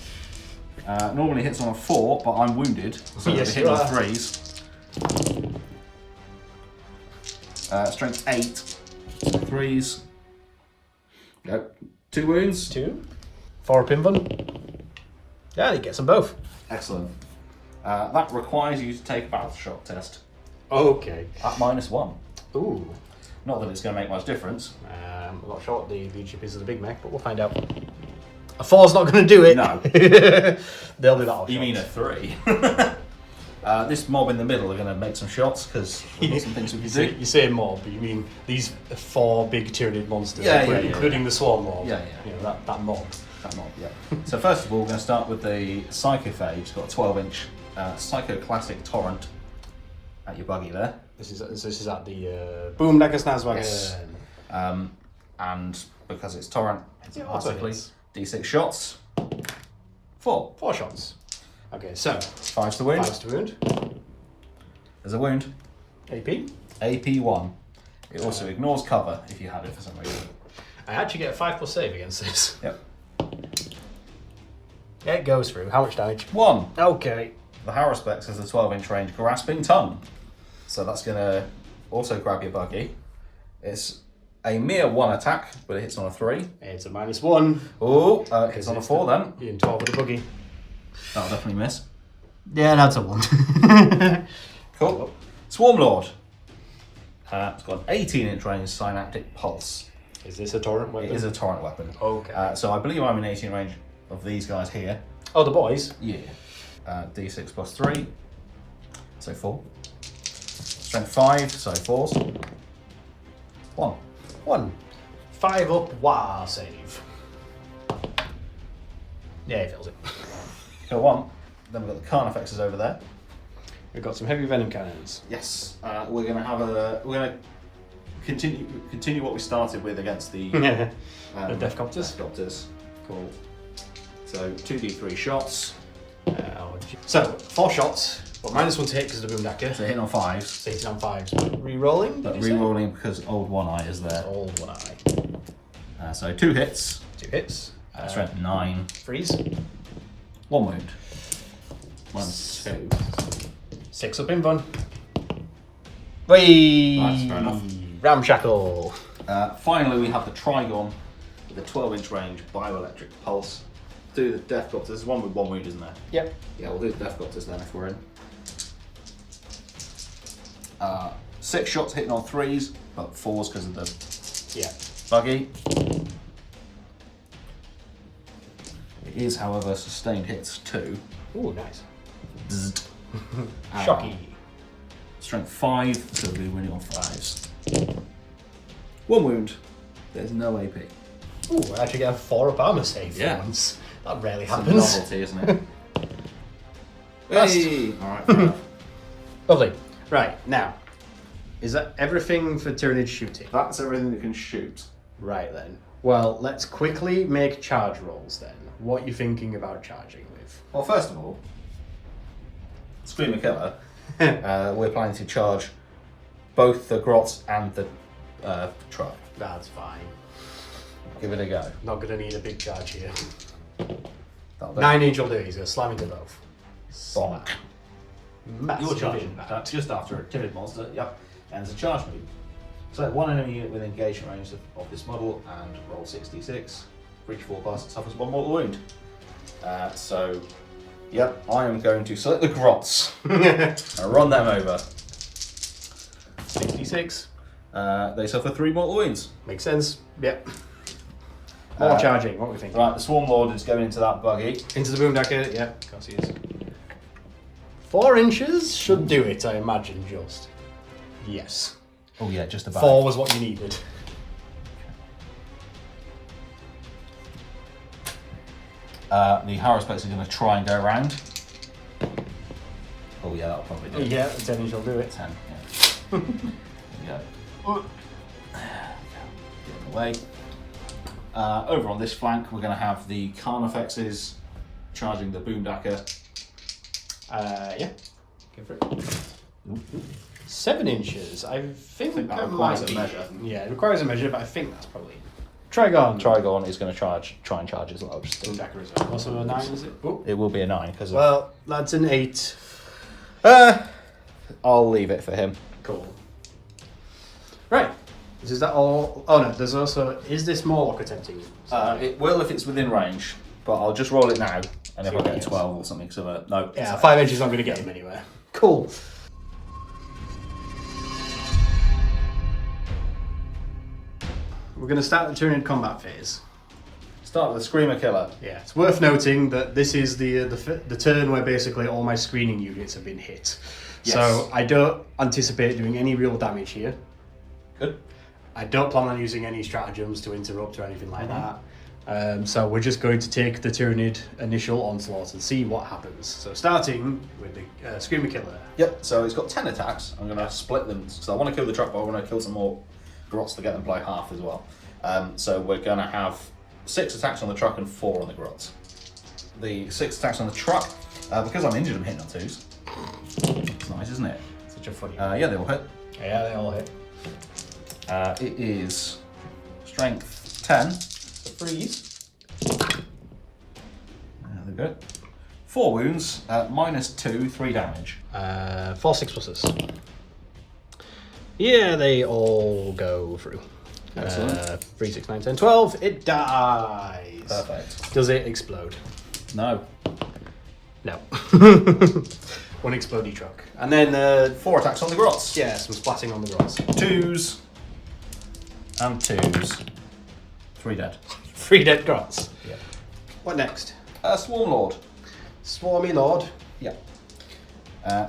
Normally hits on a 4, but I'm wounded, so
Yes,
it
you
hits
are.
on 3s. Strength 8. So 3s. Go. 2 wounds.
2. 4 pin one. Yeah, he gets them both.
Excellent. That requires you to take a battle shock test
Okay.
at -1.
Ooh.
Not that it's going to make much difference.
I'm not sure what the leadership is of the big mech, but we'll find out. A 4's not going to do it.
No.
They'll do that.
You mean a 3? This mob in the middle are going to make some shots because we've got some things we can do.
You say mob, but you mean these 4 big Tyranid monsters,
Yeah,
including the Swarm Lord.
Yeah.
You know, that mob.
That mob, yeah. So first of all, we're going to start with the Psychophage. It's got a 12-inch Psycho Classic Torrent at your buggy there.
This is at the Boom Decker Snazwagon.
Yes. And because it's Torrent, it's
Yeah,
automatically
hits.
D6 shots. 4.
4 shots. Okay, so
5's to wound.
5's to wound.
There's a wound.
AP.
AP1. It also ignores cover if you had it for some reason.
I actually get a 5+ save against this.
Yep.
Yeah, it goes through. How much damage?
1.
Okay.
The Haruspex has a 12-inch range Grasping Tongue. So that's going to also grab your buggy. It's a mere 1 attack, but it hits on a 3.
It's a -1.
Oh, it hits on a 4 then.
You're in 12 with a buggy.
That'll definitely miss.
Yeah, that's a 1.
Cool. Swarm Lord. It's got an 18-inch range Synaptic Pulse.
Is this a torrent weapon?
It is a torrent weapon.
Okay.
So I believe I'm in 18 range of these guys here.
Oh, the boys?
Yeah. D6 +3. So 4. Strength 5, so 4s. 1.
1. 5 up, wah, save. Yeah, he fills it.
Kill 1. Then we've got the Carnifexes over there.
We've got some heavy venom cannons.
Yes. We're going to have we're going to continue what we started with against the
The Deathcopters.
Deathcopters. Cool. So 2d3 shots.
So, 4 shots. But -1 to hit because of the Boomdacker.
So hitting on 5s.
So hitting on 5s. Re-rolling,
But
did you say?
re-rolling because old one eye is there.
Old one eye.
So 2 hits.
2 hits.
Strength 9.
Freeze.
1 wound. 1, 2.
6 up in fun. Whee!
That's fair enough.
Ramshackle.
Finally, we have the Trigon with a 12-inch range bioelectric pulse. Do the Deathcopters. There's one with 1 wound, isn't there?
Yep.
Yeah, we'll do the Deathcopters then if we're in. 6 shots hitting on 3s, but 4s because of the buggy. It is, however, sustained hits 2.
Ooh, nice.
Zzz.
Shocky.
Strength 5, so we'll be winning on 5s. 1 wound. There's no AP.
Ooh, I actually get a 4 up armor save for
Yeah.
once. That rarely
It's a
happens.
novelty, isn't it?
Last.
Hey! Alright, fair enough.
Lovely. Right, now, is that everything for Tyranid shooting?
That's everything that can shoot.
Right then. Well, let's quickly make charge rolls then. What are you thinking about charging with?
Well, first of all, Screamer Killer, we're planning to charge both the Grots and the truck.
That's fine.
Give it a go.
Not going to need a big charge here.
That'll do.
9 inch will do. He's going to slam into both.
Bonk.
Massive
You're charging
impact.
that just after a timid monster. Yep. And it's a charge move. Select one enemy unit within engagement range of this model and roll 66. For each 4 plus, it suffers 1 mortal wound. So, yep, I am going to select the Grots and run them over.
66.
They suffer 3 mortal wounds.
Makes sense. Yep. More charging. What are we thinking?
Right, the Swarm Lord is going into that buggy.
Into the Boomdacker. Yep. Of course he is. 4 inches should do it, I imagine, just. Yes.
Oh yeah, just about.
4 was what you needed.
The Harrowspecs is going to try and go around. Oh yeah, that'll probably do it.
Yeah, the 10 inch will do it.
10, yeah. There we go. Get in the way. Over on this flank, we're going to have the Carnifexes charging the Boomdacker.
Yeah. Go for it. 7 inches. I think
that
that
requires
might
a
be.
measure.
Yeah, it requires a measure, but I think that's probably. Trigon.
Trigon is going to try and charge as well.
Boomdacker as well. Also a 9, is it? Oh.
It will be a 9 because
Well, that's an 8.
I'll leave it for him.
Cool. Right. Is that all? Oh no, there's also. Is this Morlock attempting?
It will if it's within range, but I'll just roll it now. And if
See
I
what
get
he
a
gets.
12 or something, so no.
Yeah, 5 inches not going to get him anywhere. Cool. We're going to start the Tyranid combat phase.
Start with the Screamer Killer.
Yeah, it's worth noting that this is the turn where basically all my screening units have been hit.
Yes.
So I don't anticipate doing any real damage here.
Good.
I don't plan on using any stratagems to interrupt or anything like that. So we're just going to take the Tyranid initial onslaught and see what happens. So starting with the Screamer Killer.
Yep, so it's got 10 attacks. I'm going to split them, because I want to kill the truck, but I want to kill some more Grots to get them by half as well. So we're going to have 6 attacks on the truck and 4 on the Grots. The 6 attacks on the truck, because I'm injured, I'm hitting on 2s. It's nice, isn't it?
Such a funny
Yeah, they all hit.
Yeah, they all hit.
It is strength 10.
The freeze.
There we go. 4 wounds, -2, 3 damage.
4 6+. Yeah, they all go through.
Excellent.
3, 6, 9, 10, 12. It dies.
Perfect.
Does it explode?
No.
No. One explodey truck. And then,
4 attacks on the Grots.
yeah, some splatting on the Grots.
2s and 2s. 3 dead.
3 dead Grots.
Yeah.
What next?
Swarm Lord.
Swarmy Lord.
Yeah.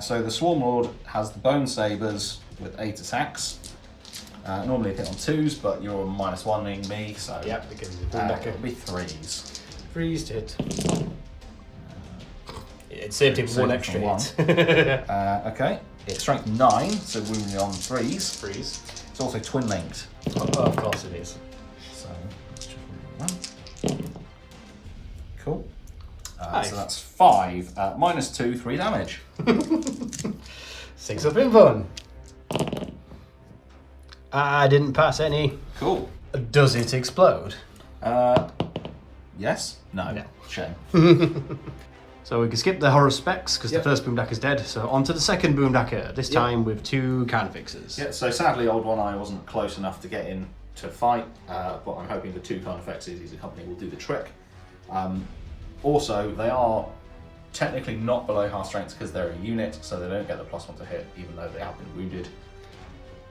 So the Swarm Lord has the Bone Sabers with 8 attacks. Normally hit on 2s, but you're -1ing me, so
Yep, because
it'll be 3s.
freeze to hit. It saved him
Saved
one
him
extra
from
hit.
Okay. It's strength 9, so wounding on 3s.
Freeze.
It's also twin linked.
Oh, of course it is.
So let's just roll that. Cool.
Nice.
So that's 5 at -2, 3 damage.
6 up in fun. I didn't pass any.
Cool.
Does it explode?
Yes? No.
No.
Shame.
So we can skip the horror specs because
Yep.
the first boomdacker is dead. So on to the second boomdacker, this time with 2 can fixes.
Yeah, so sadly, Old One Eye wasn't close enough to get in to fight, but I'm hoping the 2 kind effects as a company will do the trick. Also, they are technically not below half strength because they're a unit, so they don't get the +1 to hit, even though they have been wounded.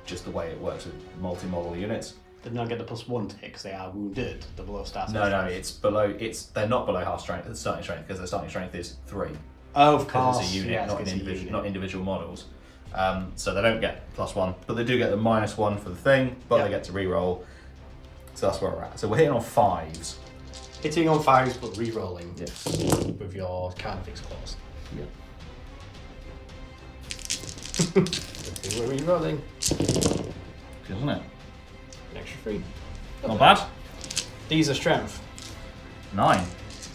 Just the way it works with multi-model units.
They do not get the +1 to hit because they are wounded. The below stats.
No, it's below. They're not below half strength. It's starting strength because their starting strength is 3.
Oh, of
Because
course.
it's a unit,
yeah,
not
it's
an
a
individual,
unit.
not individual models. So they don't get +1, but they do get the -1 for the thing. But they get to re-roll. So that's where we're at. So we're hitting on 5s.
Hitting on 5s but re-rolling.
Yes.
With your can fix clause.
Yeah.
We're re-rolling.
Isn't it?
An extra 3.
Not bad.
These are strength.
9.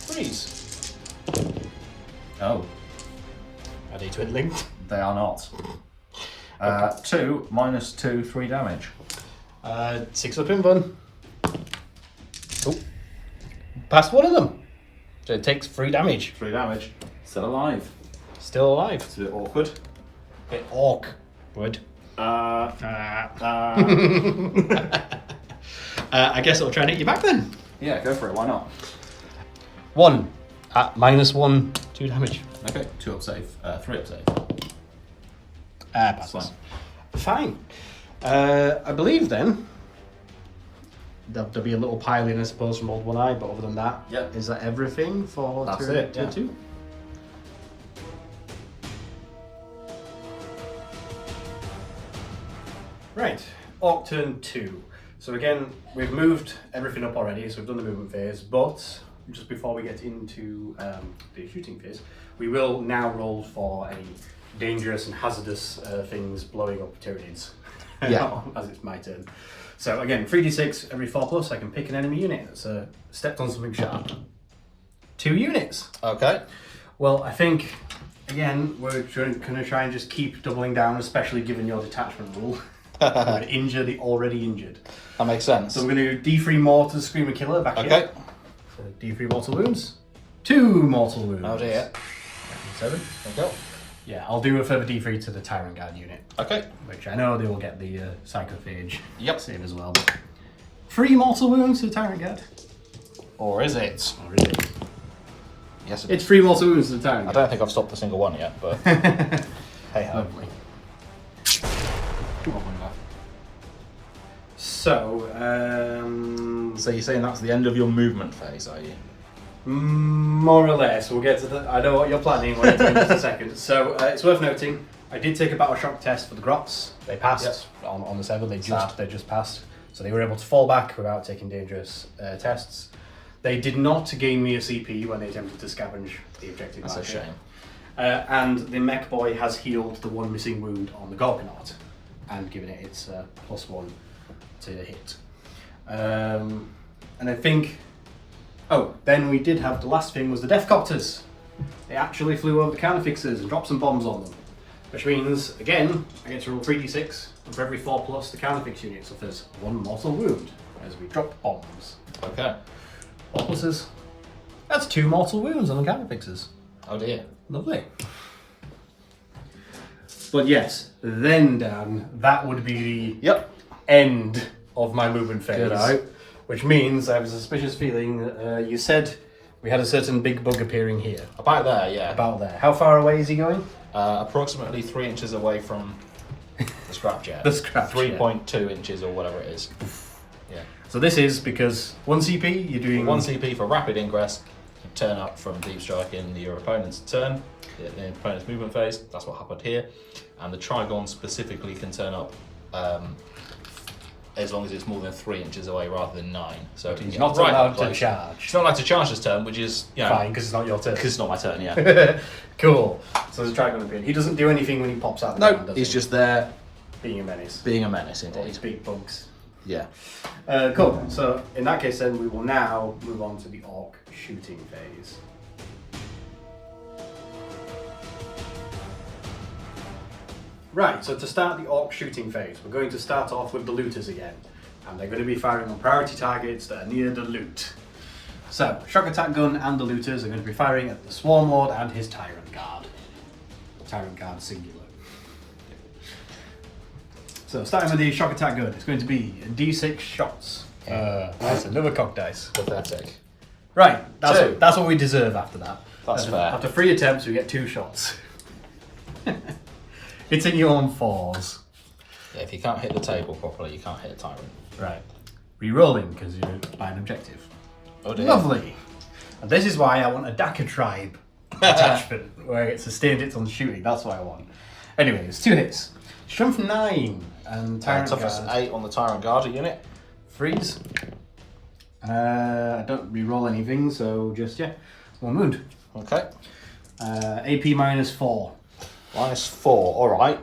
3s.
Oh,
Are they twin linked?
they are not. 2 -2, 3 damage.
6 up in fun. Oh. Passed one of them. So it takes 3 damage.
3 damage. Still alive.
Still alive.
It's a bit awkward.
Bit awkward. I guess I'll try and hit you back then.
Yeah, go for it. Why not?
1 at -1, 2 damage.
Okay, 2 up save, 3 up save.
Passes. Fine. I believe then there'll be a little pile in, I suppose, from Old One Eye, but other than that,
Yep.
is that everything for
That's
turn
it, yeah.
2? Right, Orc turn 2. So again, we've moved everything up already, so we've done the movement phase, but just before we get into the shooting phase, we will now roll for any dangerous and hazardous things blowing up Tyranids.
Yeah.
As it's my turn. So again, 3d6 every 4+, I can pick an enemy unit that's stepped on something sharp. 2 units.
Okay.
Well, I think, again, we're going to try and just keep doubling down, especially given your detachment rule. We're going to injure the already injured.
That makes sense.
So we're going to do D3 more to the Screamer Killer back here.
Okay.
So D3 mortal wounds. 2 mortal wounds.
Oh dear.
7.
Okay.
Yeah, I'll do a further D3 to the Tyrant Guard unit,
Okay.
which I know they will get the Psychophage
Yep.
save as well. 3 mortal wounds to the Tyrant Guard.
Or is it?
Or is it?
Yes,
It's 3 mortal wounds to the Tyrant
I
Guard.
don't think I've stopped a single one yet, but hey ho.
Lovely. So,
So you're saying that's the end of your movement phase, are you?
more or less, we'll get to the. I know what you're planning. We'll get to it in just a second. So, it's worth noting, I did take a battle shock test for the Grots. They passed on the 7. They just passed. So they were able to fall back without taking dangerous tests. They did not gain me a CP when they attempted to scavenge the objective.
That's a
marker.
shame.
And the mekboy has healed the 1 missing wound on the Gorgonaut and given it its +1 to hit. And I think. Oh, then we did have the last thing was the Deathcopters. They actually flew over the counterfixers and dropped some bombs on them. Which means, again, I get to roll 3d6, and for every 4+, the counterfix unit suffers 1 mortal wound as we drop bombs.
Okay.
4+. That's 2 mortal wounds on the counterfixers.
Oh dear.
Lovely. But yes, then Dan, that would be the
Yep.
end of my movement phase.
Good eye.
Which means I have a suspicious feeling you said we had a certain big bug appearing here.
About there, yeah.
About there. How far away is he going?
Approximately 3 inches away from the scrapjet.
The scrapjet.
3.2 inches or whatever it is. Yeah.
So this is because 1 CP, you're doing
1 CP for rapid ingress. You turn up from deep strike in your opponent's turn, the opponent's movement phase. That's what happened here. And the Trigon specifically can turn up as long as it's more than 3 inches away rather than 9. So
He's
yeah,
not
right
allowed
up
to
close.
charge.
He's not allowed to charge this turn, which is
Fine, because it's not your turn.
because it's not my turn. Yeah.
Cool. So there's a Trigon appearing. He doesn't do anything when he pops out.
No,
does
he's
he?
just there
being a menace.
being a menace
All
indeed.
these big bugs.
Yeah.
Cool. So in that case, then we will now move on to the orc shooting phase. Right, so to start the orc shooting phase, we're going to start off with the looters again. And they're going to be firing on priority targets that are near the loot. So, shock attack gun and the looters are going to be firing at the Swarm Lord and his Tyrant Guard. Tyrant Guard singular. So, starting with the shock attack gun, it's going to be D6 shots. That's another cock dice.
Pathetic.
Right,
Two.
that's what we deserve after that.
That's fair.
After 3 attempts, we get 2 shots. Hitting you on 4s.
Yeah, if you can't hit the table properly, you can't hit a tyrant.
Right. Rerolling because you're by an objective.
Oh dear.
Lovely. And this is why I want a Daka tribe attachment where it's sustained hits on shooting. That's what I want. Anyway, it's 2 hits. Strength 9 and Tyrant
Toughness
Guard.
8 on the Tyrant Guard unit.
Freeze. I don't reroll anything, so just, 1 wound.
Okay.
AP -4.
-4, alright.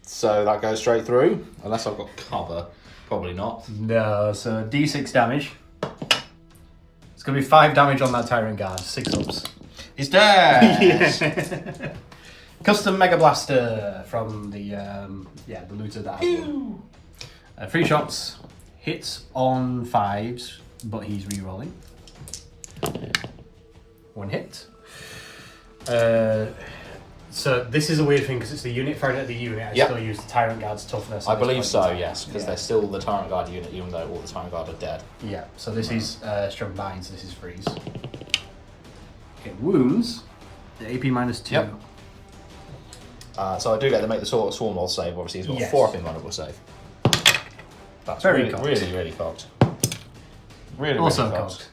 So that goes straight through, unless I've got cover. Probably not.
No, so D6 damage. It's going to be 5 damage on that Tyrant Guard, 6 ups.
He's dead!
Yeah. Custom Mega Blaster from the looter that has one. 3 shots, hits on 5s, but he's re-rolling. 1 hit. So this is a weird thing because it's the unit firing at the unit. I still use the Tyrant Guard's toughness.
I believe so, yes, because they're still the Tyrant Guard unit, even though all the Tyrant Guard are dead.
Yeah, so this is Strong Bind, so this is freeze. Okay, wounds. The AP -2.
Yep. So I do get to make the sort of Swarm Lord save. Obviously, he's got
Yes.
4 up in vulnerable save. That's
Very
really,
cocked.
really cocked. Really,
Also
really cocked.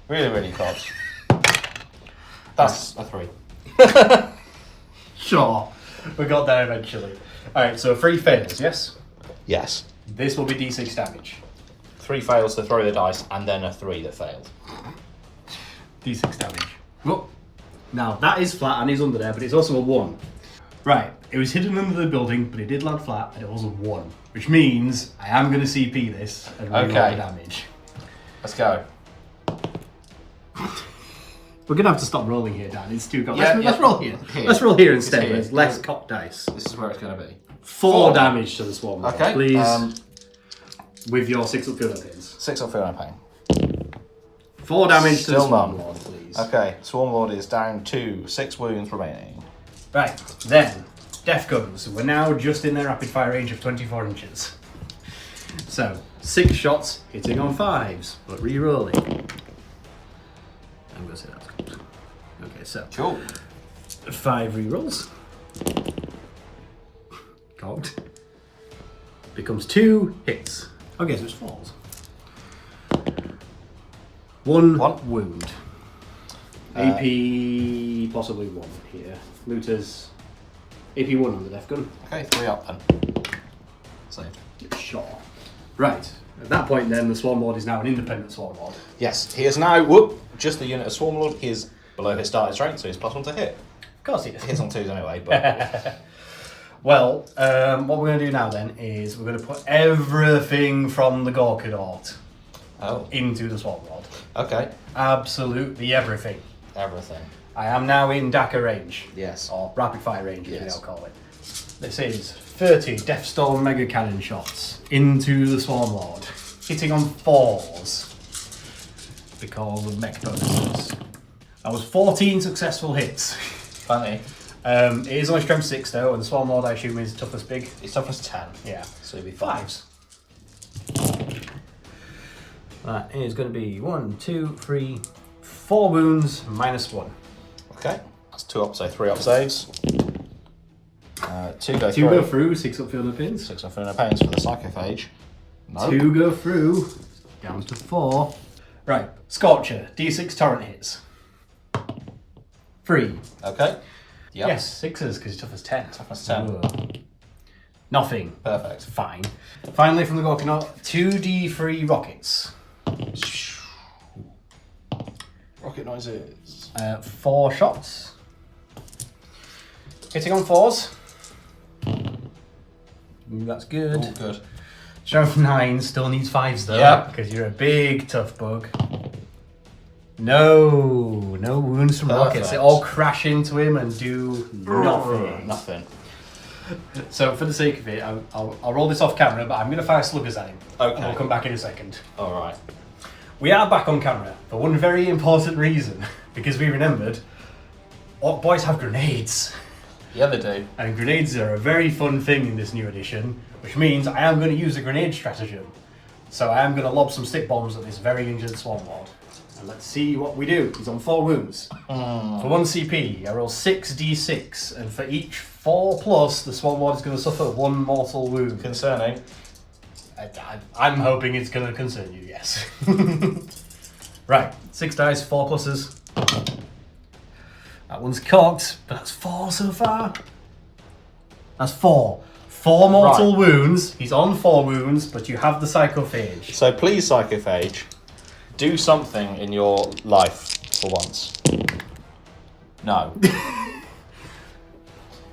Really, really cocked. That's a 3.
Sure, we got there eventually. Alright, so 3 fails, yes?
Yes.
This will be D6 damage.
3 fails to throw the dice, and then a 3 that failed.
D6 damage. Well, now that is flat and he's under there, but it's also a 1. Right, it was hidden under the building, but it did land flat and it was a 1. Which means I am going to CP this and roll the damage.
Let's go.
We're going to have to stop rolling here, Dan. It's too cocked.
Yeah,
Let's roll here. Let's roll here instead.
here.
There's less cock dice.
This is where it's going to be.
4 damage to the Swarm Lord,
Okay.
please. With your 6 up field pins.
6 on feeling pain.
4 damage to the
Still
Swarm
none.
Lord, please.
Okay, Swarm Lord is down to 6 wounds remaining.
Right, then, Death Guns. We're now just in their rapid fire range of 24 inches. So, 6 shots hitting on 5s, but re-rolling. I'm going to say that's good. Okay, so.
Cool.
5 re-rolls. Cocked. Becomes 2 hits. Okay, so it's 4s. 1 wound. AP possibly 1 here. Looters. AP 1 on the Death Gun.
Okay, 3 up then. Saved.
Sure. Right. At that point then, the Swarm Lord is now an independent Swarm Lord.
Yes, he is now, just the unit of Swarm Lord. He is below his starting strength, so he's +1 to hit.
Of course he is.
He hits on 2s anyway, but...
Well, what we're going to do now then is we're going to put everything from the Gorkadort into the Swarm Lord.
Okay.
Absolutely everything.
Everything.
I am now in Daka range.
Yes.
Or rapid fire range, as we now call it. This is 30 Deathstorm Mega Cannon shots into the Swarm Lord, hitting on 4s because of mech bonuses. That was 14 successful hits.
Funny.
It is only strength 6 though, and the Swarm Lord I assume is toughness big.
It's toughness 10.
Yeah.
So it'll be
5s. That is going to be 1, 2, 3, 4 wounds -1.
Okay. That's 2 up, so 3 up saves. 2 go
2
through.
go through, 6 up field of pins.
6 on feeling pains for the Psychophage. Nope.
2 go through, down to 4. Right, Scorcher, D6 torrent hits. 3.
Okay. Yep.
Yes, 6s because it's tough as 10.
Toughness 10.
Ugh. Nothing.
Perfect.
Fine. Finally from the Gorkanaut, 2d3 rockets.
Rocket noises.
4 shots. Hitting on 4s. That's good.
Oh, good.
Strength 9 still needs 5s though.
Yeah.
Because you're a big tough bug. No wounds from rockets.
Perfect.
They all crash into him and do nothing.
Nothing.
So for the sake of it, I'll roll this off camera, but I'm going to fire sluggers at him.
Okay.
And we'll come back in a second.
All right.
We are back on camera for one very important reason, because we remembered Orc boys have grenades.
Yeah, they do.
And grenades are a very fun thing in this new edition, which means I am going to use a grenade stratagem. So I am going to lob some stick bombs at this very injured Swan Lord. And let's see what we do. He's on 4 wounds. For 1 CP, I roll 6d6, and for each 4+, the Swan Lord is going to suffer 1 mortal wound.
Concerning.
I'm hoping it's going to concern you, yes. Right, 6 dice, 4 pluses. That one's cocked, but that's 4 so far. That's 4. 4 mortal wounds. He's on 4 wounds, but you have the psychophage.
So please, Psychophage, do something in your life for once. No.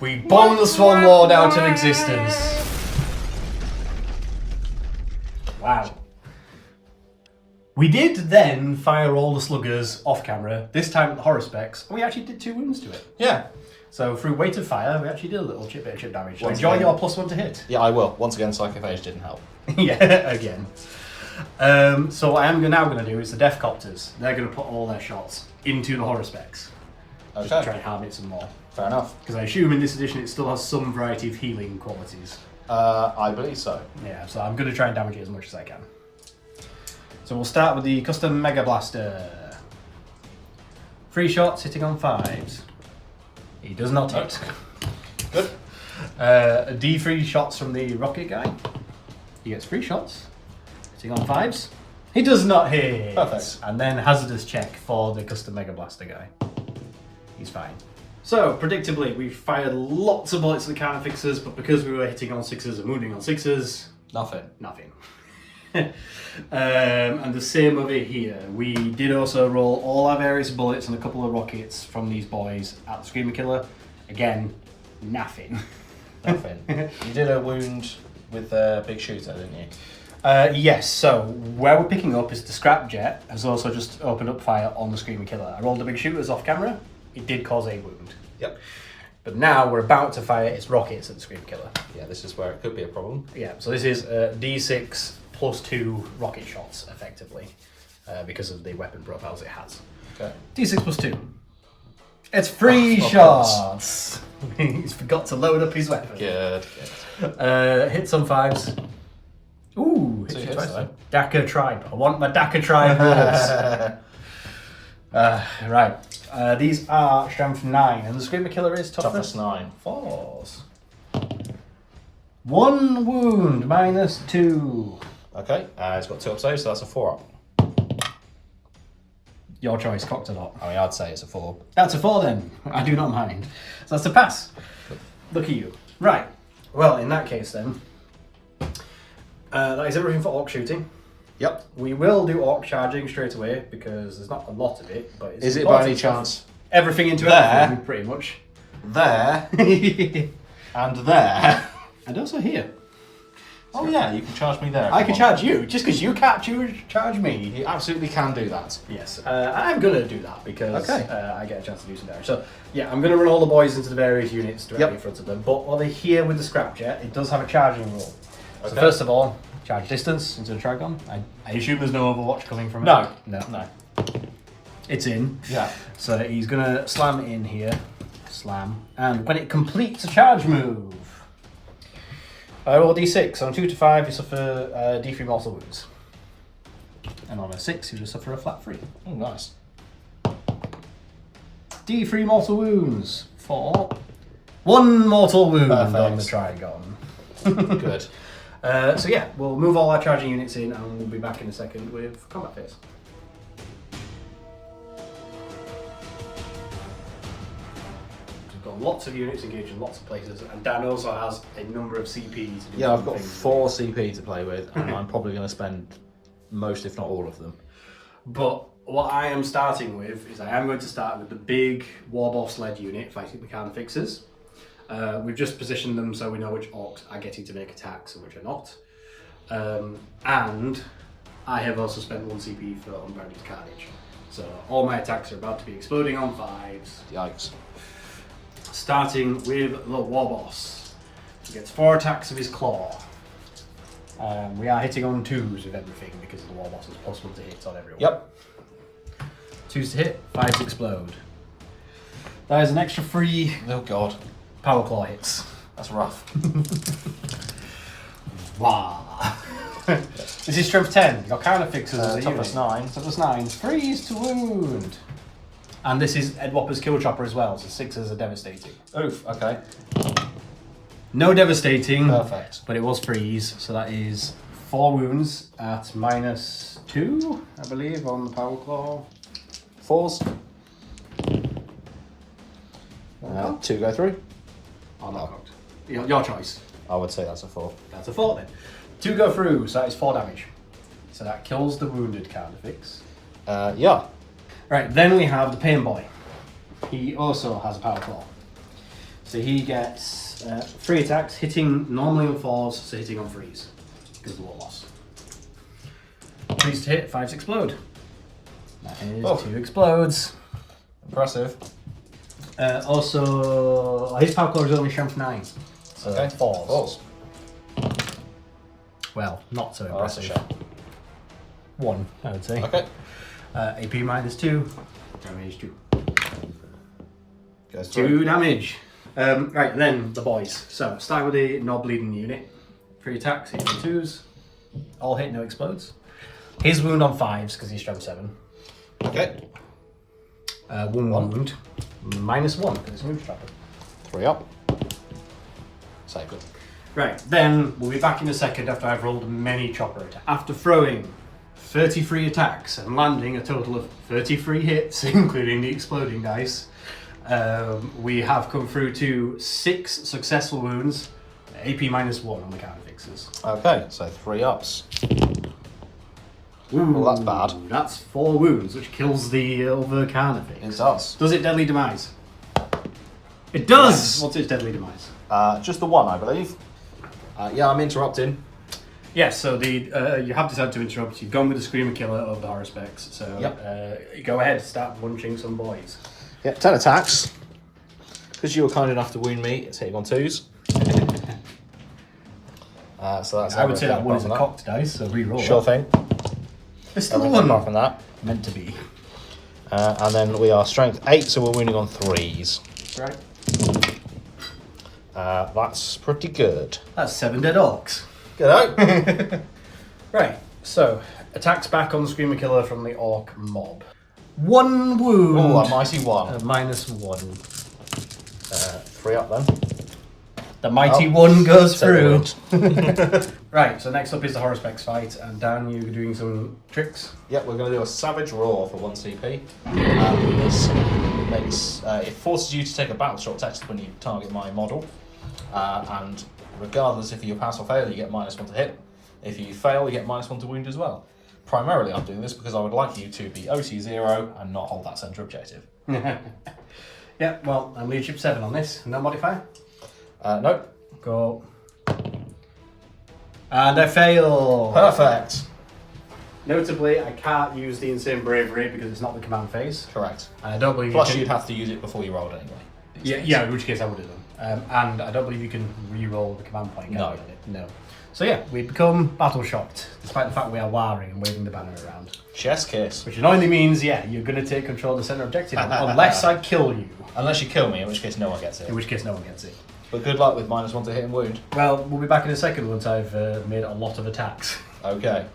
We bomb the Swan Lord out of existence. Wow. We did then fire all the sluggers off camera, this time at the horror specs, and we actually did 2 wounds to it.
Yeah.
So through weight of fire, we actually did a little bit of chip damage.
Once
Enjoy
again.
your +1 to hit.
Yeah, I will. Once again, Psychophage didn't help.
Yeah, again. So what I am now going to do is the Death Copters. They're going to put all their shots into the horror specs. Just to try and harm it some more.
Fair enough.
Because I assume in this edition it still has some variety of healing qualities.
I believe so.
Yeah, so I'm going to try and damage it as much as I can. So we'll start with the custom Mega Blaster. 3 shots hitting on 5s. He does not hit.
Good.
D3 shots from the rocket guy. He gets 3 shots hitting on 5s. He does not hit.
Perfect.
And then hazardous check for the custom Mega Blaster guy. He's fine. So, predictably, we fired lots of bullets at the counter fixers, but because we were hitting on 6s and wounding on 6s, nothing. And the same over here. We did also roll all our various bullets and a couple of rockets from these boys at the Screamer Killer. Again, nothing.
Nothing. You did a wound with a big shooter, didn't you?
Yes, so where we're picking up is the Scrap Jet has also just opened up fire on the Screamer Killer. I rolled the big shooters off camera. It did cause a wound.
Yep.
But now we're about to fire its rockets at the Screamer Killer.
Yeah, this is where it could be a problem.
Yeah, so this is D6 plus 2 rocket shots, effectively, because of the weapon profiles it has.
Okay.
D6 plus 2. It's 3 shots! He's forgot to load up his weapon.
Good.
Hits on 5s. Ooh, hits
2
you
hits,
twice.
though.
Daka Tribe. I want my Daka Tribe rolls. Right. These are strength 9, and the Screamer Killer is
Toughness 9.
4s. 1 wound, minus 2.
Okay, it's got 2 up saves, so that's a 4 up.
Your choice, cocked or not.
I mean, I'd say it's a 4.
That's a 4 then. I do not mind. So that's a pass. Look at you. Right. Well, in that case then, that is everything for orc shooting.
Yep.
We will do orc charging straight away because there's not a lot of it. But it's
Is it by any
important.
chance
Everything into
there?
everything, pretty much.
there and there?
And also here.
Oh yeah, you can charge me there. if
I
you
can
want.
charge you just because you can't charge me.
You absolutely can do that.
Yes, I'm going to do that because
Okay.
I get a chance to do some damage. So, yeah, I'm going to run all the boys into the various units directly
Yep.
in front of them. But over here with the Scrapjet, it does have a charging rule. So
Okay.
first of all, charge distance into the Trigon. I assume there's no Overwatch coming from it.
No.
No. It's in.
Yeah.
So he's going to slam it in here. Slam. And when it completes a charge move, I roll d6. On 2 to 5, you suffer d3 mortal wounds. And on a 6, you just suffer a flat 3.
Oh, nice.
D3 mortal wounds for 1 mortal wound
Perfect.
on the Trigon.
Good.
So yeah, we'll move all our charging units in and we'll be back in a second with combat phase. We've got lots of units engaged in lots of places, and Dan also has a number of CP to do
Yeah, I've got
things.
4 CP to play with, and I'm probably going to spend most, if not all of them.
But what I am starting with is I am going to start with the big Warboss led unit fighting the counter fixers. We've just positioned them so we know which orcs are getting to make attacks and which are not. And I have also spent 1 CP for Unbounded Carnage. So all my attacks are about to be exploding on 5s.
Yikes.
Starting with the Warboss. He gets 4 attacks of his claw. We are hitting on 2s with everything because the Warboss is possible to hit on everyone.
Yep.
2s to hit, 5s explode. That is an extra 3
Oh god.
power claw hits.
That's rough.
Wow. This is strength 10. Your counter fixes as a
toughness
unit.
9.
Toughness 9. 3s to wound. And this is Ed Whopper's kill chopper as well, so 6s are devastating.
Oof, okay.
No devastating.
Perfect.
But it was freeze, so that is 4 wounds at -2, I believe, on the power claw.
4s. 2 go through.
Oh, no. Your choice.
I would say that's a 4.
That's a 4 then. 2 go through, so that is 4 damage. So that kills the wounded counter fix.
Yeah.
Right, then we have the Pain Boy. He also has a power claw. So he gets 3 attacks, hitting normally on 4s, so hitting on 3s. Because of the loss. 3s to hit, 5s explode. That is 2 explodes.
Impressive.
Also, his power claw is only strength 9. So
Okay.
4s. Well, not so
Oh, that's a
impressive.
shame.
1, I would say.
Okay.
AP -2. Damage 2.
Goes through.
2 damage. Right, then the boys. So, start with the no bleeding unit. 3 attacks, hit on 2s. All hit, no explodes. His wound on 5s because he's strength 7.
Okay.
1 wound. -1 because it's wound trapper.
3 up. So good.
Right, then we'll be back in a second after I've rolled many chopper attacks. After throwing 33 attacks and landing a total of 33 hits, including the exploding dice, we have come through to 6 successful wounds, AP -1 on the counter fixes.
Okay, so 3 ups.
Ooh,
Well, that's bad.
That's 4 wounds, which kills the other counter fix.
It does.
Does it deadly demise? It does!
Yes.
What's its deadly demise?
Just the 1, I believe. Yeah, I'm interrupting.
Yes, so you have decided to interrupt. You've gone with the Screamer Killer over the horror specs. So go ahead, start munching some boys.
Yeah, 10 attacks. Because you were kind enough to wound me, it's hitting on 2s. So that's
I would say that
everything
one is a
apart
cocked dice, so re-roll.
from that. Sure thing.
There's still
Everything apart
one
from that.
meant to be.
And then we are strength 8, so we're wounding on 3s.
Right.
That's pretty good.
That's 7 dead orcs.
Good.
Right, so attacks back on the Screamer Killer from the orc mob. 1 wound.
Oh, a mighty 1.
-1.
3 up then.
The mighty 1 goes
Second
through. Right, so next up is the horror specs fight, and Dan, you're doing some tricks.
Yep, we're going to do a Savage Roar for 1 CP. This it forces you to take a battle shot text when you target my model. And regardless if you pass or fail, you get -1 to hit. If you fail, you get -1 to wound as well. Primarily, I'm doing this because I would like you to be OT 0 and not hold that centre objective.
Yeah, well, I'm leadership 7 on this. No modifier.
Nope.
Go. And I fail.
Perfect.
Notably, I can't use the Insane Bravery because it's not the command phase.
Correct.
And I don't believe
Plus,
you can...
you'd have to use it before you rolled anyway.
Yeah, in which case I would have done. And I don't believe you can re-roll the command point.
No.
No. So yeah, we become battle shocked, despite the fact we are wiring and waving the banner around.
Chest kiss.
Which annoyingly means, yeah, you're going to take control of the centre objective unless I kill you.
Unless you kill me, in which case no one gets it.
In which case no one gets it.
But good luck with -1 to hit and wound.
Well, we'll be back in a second once I've made a lot of attacks.
Okay.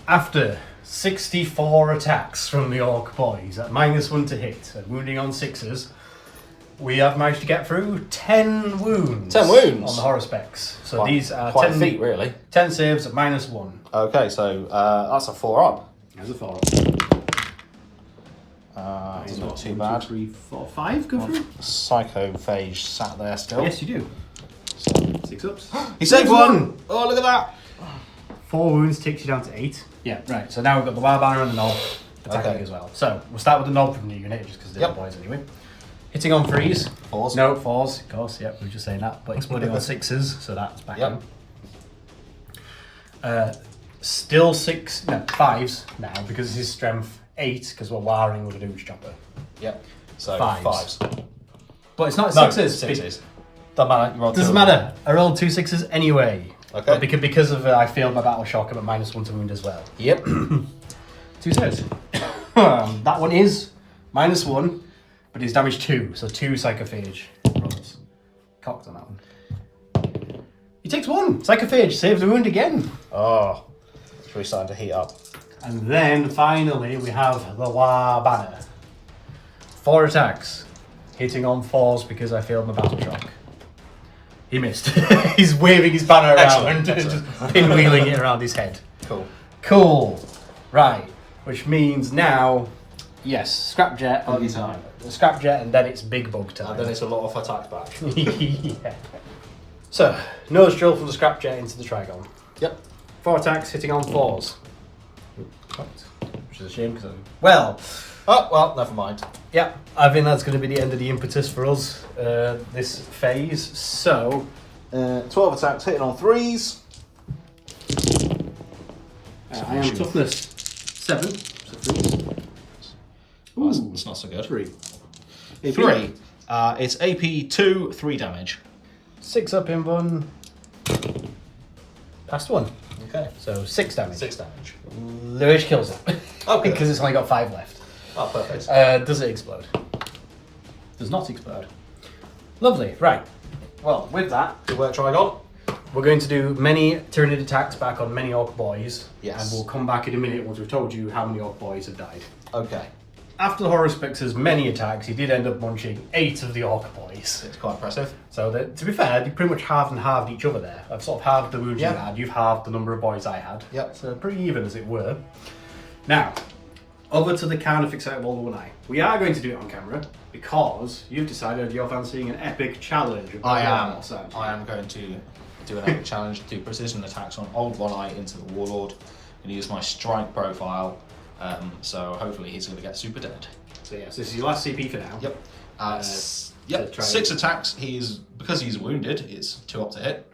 After 64 attacks from the Orc boys at -1 to hit and wounding on 6s, we have managed to get through 10 wounds.
10 wounds?
On the horror specs. So
Quite-
these are
quite
10
a feat, really.
10 saves at -1.
Okay, so that's a 4 up.
There's a 4.
Doesn't look too bad.
1, 2, 3, 4, 5 go through?
Psychophage sat there still.
Yes, you do. 6 ups.
He saved 1! Oh, look at that!
4 wounds takes you down to 8. Yeah, right. So now we've got the wild banner and the knob attacking
Okay.
as well. So we'll start with the knob from the unit just because they're
Yep.
the boys anyway. Hitting on 3s.
4s.
No, 4s, of course. Yep, we were just saying that. But exploding on 6s, so that's back
Yep.
in. Still 5s now because his strength 8 because we're wiring with a Doom's Chopper.
Yep. So
Fives.
5s.
But it's not
No,
6s.
6s. Doesn't matter. You roll
Doesn't
two of them.
matter. I rolled 2 6s anyway.
Okay.
But because of I failed my battle shock, I'm at -1 to wound as well.
Yep.
2 6s. That one is -1, but it's damage 2, so 2 psychophage rolls. Cocked on that one. He takes 1. Psychophage saves the wound again.
Oh, it's really starting to heat up.
And then finally we have the War Banner. 4 attacks, hitting on 4s because I failed my battle shock. He missed. He's waving his banner around and just pinwheeling it around his head. Cool. Right. Which means now, yes, Scrapjet.
Buggy time.
Scrapjet, and then it's Big Bug time.
And then it's a lot of attack back.
Yeah. So, nose drill from the Scrapjet into the Trigon.
Yep.
4 attacks, hitting on 4s. Which is a shame because well,
Oh, well, never mind.
yeah, I think that's going to be the end of the impetus for us this phase. So,
12 attacks hitting on 3s.
I am toughness 7. So 3.
Oh, that's not so good.
3.
3. It's AP 2, 3 damage.
6 up in 1. Past 1.
Okay.
So 6 damage.
6 damage.
Which kills it.
Okay.
Because it's only got 5 left.
Oh, perfect.
Does it explode? Does not explode. Lovely. Right. Well, with that,
Good work, Trigon.
we're going to do many Tyranid attacks back on many Orc boys.
Yes.
And we'll come back in a minute once we've told you how many Orc boys have died.
Okay.
After the Horrorspex's many attacks, he did end up munching 8 of the Orc boys.
It's quite impressive.
So, to be fair, they pretty much halved and halved each other there. I've sort of halved the wounds
Yeah.
you had, you've halved the number of boys I had.
Yep.
So, pretty even as it were. Now, over to the kind of excitable one eye. We are going to do it on camera because you've decided you're fancying an epic challenge. with
I
Warboss, aren't you?
am going to do an epic challenge, do precision attacks on Old One Eye into the Warlord, and use my strike profile. So hopefully he's going to get super dead.
So yes, this is your last CP for now.
Yep.
to try
6 attacks. Because he's wounded, it's 2 up to hit.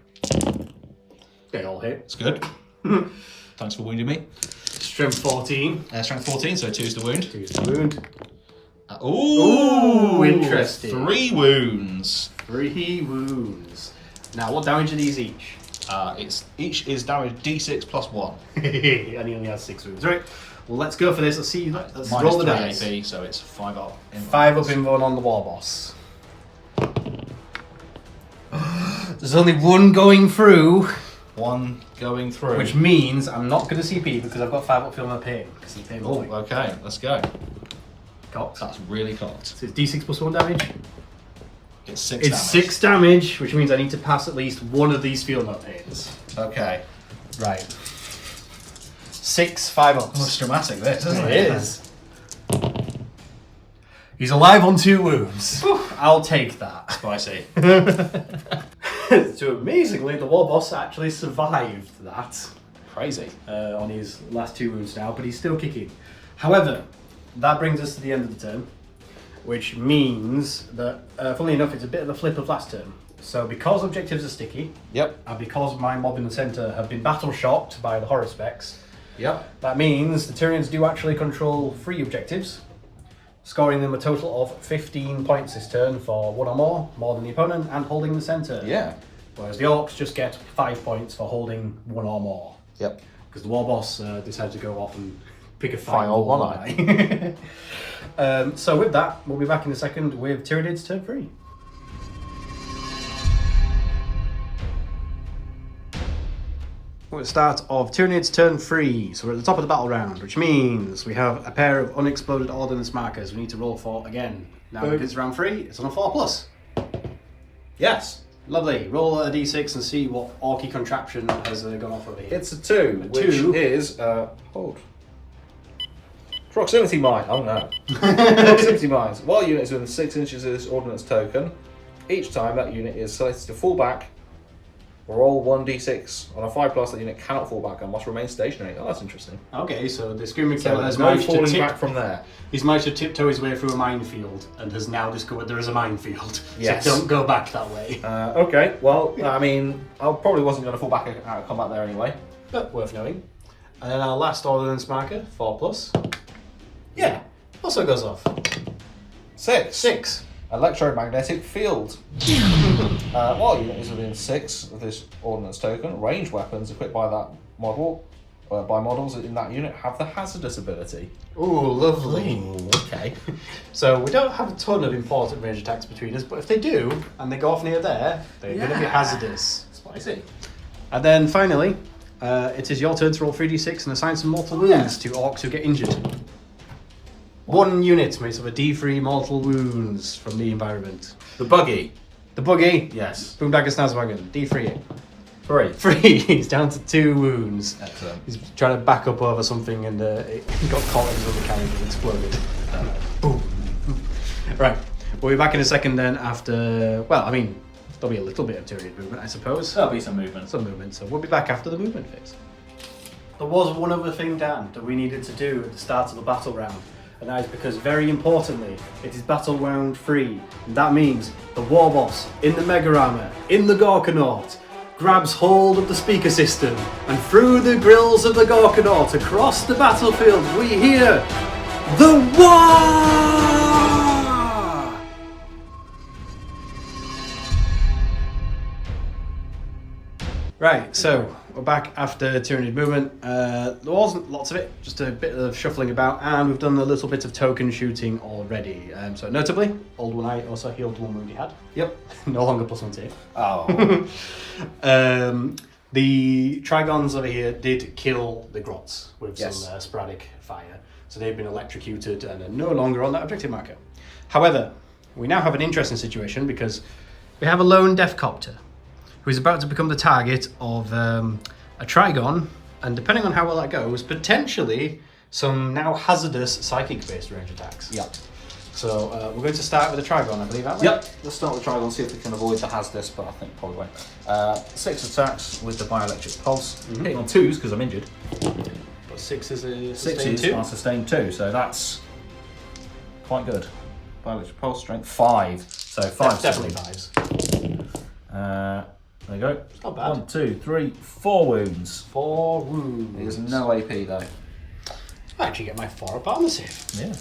They all hit.
It's good. Thanks for wounding me.
Strength 14.
Strength 14, so 2's the wound.
2's the wound.
Ooh,
interesting.
3 wounds.
3 wounds. Now, what damage are these each?
Each is damage D6 plus 1.
And he only has 6 wounds. Right. Well, let's go for this. Let's see. Let's
Minus
roll the
3
dice.
AP, so it's 5 up.
5 up in one on the Warboss. There's only 1 going through,
1 going through.
which means I'm not going to CP because I've got 5 up feel my pain. Because he pain
Oh, okay, let's go.
Cocked.
That's really cocked.
So it's D6 plus 1 damage.
It's 6
It's
damage.
6 damage, which means I need to pass at least one of these field note pains.
Okay.
Right. 6 5 ups.
That's dramatic, this, isn't
It is. He's alive on 2 wounds. I'll take that.
Spicy.
So amazingly, the Warboss actually survived that
Crazy.
on his last 2 wounds now, but he's still kicking. However, that brings us to the end of the turn, which means that, funnily enough, it's a bit of a flip of last turn. So because objectives are sticky,
Yep.
and because my mob in the centre have been battle shocked by the horror specs,
Yep.
that means the Tyranids do actually control 3 objectives, scoring them a total of 15 points this turn for 1 or more than the opponent, and holding the centre.
Yeah.
Whereas the Orcs just get 5 points for holding 1 or more.
Yep.
Because the Warboss decided to go off and pick a fight.
Final one
So with that, we'll be back in a second with Tyranids turn 3. We're at the start of Tyranids turn 3, so we're at the top of the battle round, which means we have a pair of unexploded ordnance markers we need to roll for again. Now, because it's round 3, it's on a 4+.
Yes.
Lovely. Roll a d6 and see what orky contraption has gone off over here.
It's a 2,
A 2.
which is hold. Proximity mine. Oh no. Proximity mines. While unit is within 6 inches of this ordnance token, each time that unit is selected to fall back, roll 1d6. On a 5+, that unit cannot fall back and must remain stationary. Oh, that's interesting.
Okay, so the Screaming
So
Killer
there's
has
no
managed to
falling back from there.
He's managed to tiptoe his way through a minefield and has now discovered there is a minefield.
Yes.
So don't go back that way.
Okay, well, I mean, I probably wasn't going to fall back out of combat there anyway.
But worth knowing. And then our last ordnance marker, 4+.
Yeah.
Also goes off.
6. Electromagnetic field. While unit is within 6 of this ordnance token, ranged weapons equipped by that model, by models in that unit, have the hazardous ability.
Ooh, lovely.
Ooh, okay.
So we don't have a ton of important range attacks between us, but if they do, and they go off near there, they're going to be hazardous.
Spicy.
And then finally, it is your turn to roll 3d6 and assign some mortal wounds to orcs who get injured. 1 unit makes up a d3 mortal wounds from the environment.
The buggy.
The buggy.
Yes.
Boomdagger Snazwagon, d3.
3.
3. He's down to 2 wounds.
Excellent.
He's trying to back up over something and it got caught in the carriage and exploded. Boom. Right. We'll be back in a second then after... Well, I mean, there'll be a little bit of Tyranid movement, I suppose.
There'll be some movement.
Some movement, so we'll be back after the movement phase. There was one other thing, Dan, that we needed to do at the start of the battle round. And that is because, very importantly, it is battle round 3. And that means the Warboss, in the Mega Armor, in the Gorkanaut, grabs hold of the speaker system, and through the grills of the Gorkanaut, across the battlefield, we hear the war! Right, so we're back after Tyranid movement. There wasn't lots of it, just a bit of shuffling about, and we've done a little bit of token shooting already. So notably, Old One Eye also healed 1 wound he had.
Yep.
No longer +1 to hit.
Oh.
The Trigons over here did kill the Grots with
Yes.
some sporadic fire. So they've been electrocuted and are no longer on that objective marker. However, we now have an interesting situation because we have a lone Deathcopter who is about to become the target of a Trigon, and depending on how well that goes, potentially some now hazardous psychic-based range attacks.
Yep.
So we're going to start with a Trigon, I believe, aren't we?
Yep. Let's start with Trigon, see if we can avoid the hazardous, but I think probably won't. 6 attacks with the bioelectric pulse. Hitting on 2s because I'm injured.
But 6 is a
6
sustained
is
2.
on sustained 2, so that's quite good. Bioelectric pulse, strength 5. So 5.
Definitely 5s.
There you go.
Not bad.
1, 2, 3, 4 wounds.
4 wounds.
There's no AP though.
I actually get my 4 up armor save.
Yeah.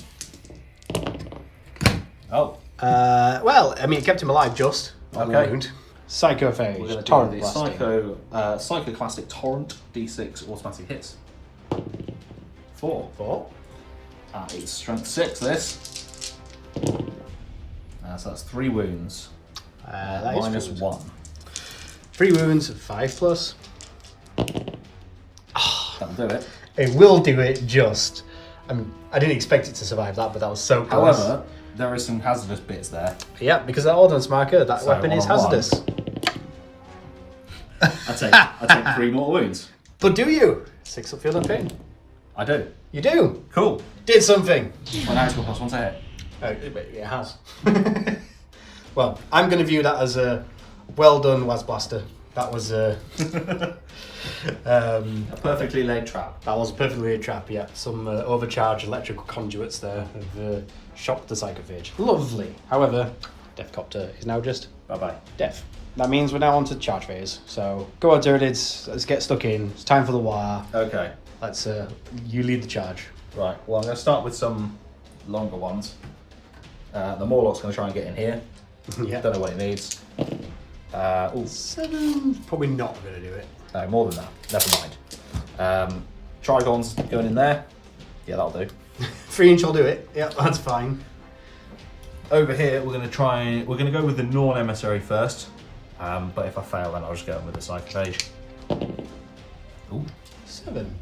Oh.
Well, I mean, it kept him alive just. On
Okay.
the wound. Psychophage.
We're going to
Torrent
do the
blasting.
Psychoclastic Torrent D6 automatic hits. 4.
4.
It's strength 6 this. So that's 3 wounds.
That is
Minus
3 wounds.
1.
3 wounds, 5 plus.
That'll do it.
It will do it just. I mean, I didn't expect it to survive that, but that was so close.
However, there is some hazardous bits there.
Yeah, because that ordnance marker, that
So,
weapon is
1 on 1.
hazardous.
I take 3 more wounds.
But do you? 6 up field and pain.
I do.
You do.
Cool.
Did something.
Well, now it's got +1 to hit.
It has. Well, I'm going to view that as a well done, Wazblasta. That was a
Perfectly laid trap.
that was a perfectly laid trap. Yeah, some overcharged electrical conduits there have shocked the psychophage. Lovely. However, Deathcopter is now just
Bye-bye.
death. That means we're now on to charge phase. So go on, Tyranids. Let's get stuck in. It's time for the war.
Okay.
Let's you lead the charge.
Right. Well, I'm going to start with some longer ones. The Morlock's going to try and get in here.
Yeah.
Don't know what it needs.
7's probably not going to do it.
No, more than that. Never mind. Trigon's going in there. Yeah, that'll do.
3 inch will do it. Yeah, that's fine.
Over here, we're going to go with the Norn Emissary first. But if I fail, then I'll just go in with the Psychophage. Ooh.
7.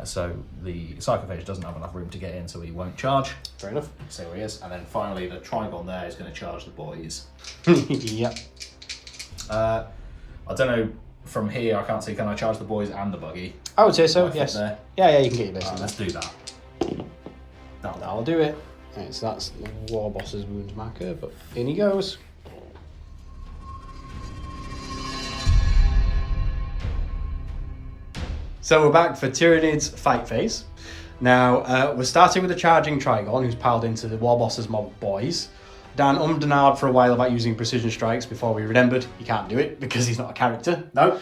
So the Psychophage doesn't have enough room to get in, so he won't charge.
Fair enough.
See where he is. And then finally, the Trigon there is going to charge the boyz.
Yep.
I don't know, from here I can't see, can I charge the boyz and the buggy?
I would say so,
Right,
yes.
there.
Yeah, you can get your base in there.
Let's do that.
That'll do it. Right, so that's the Warboss's wounds marker, but in he goes. So we're back for Tyranid's fight phase. Now, we're starting with the charging Trigon, who's piled into the Warboss's mob boys. Dan ummed and ahed for a while about using precision strikes before we remembered he can't do it because he's not a character.
No.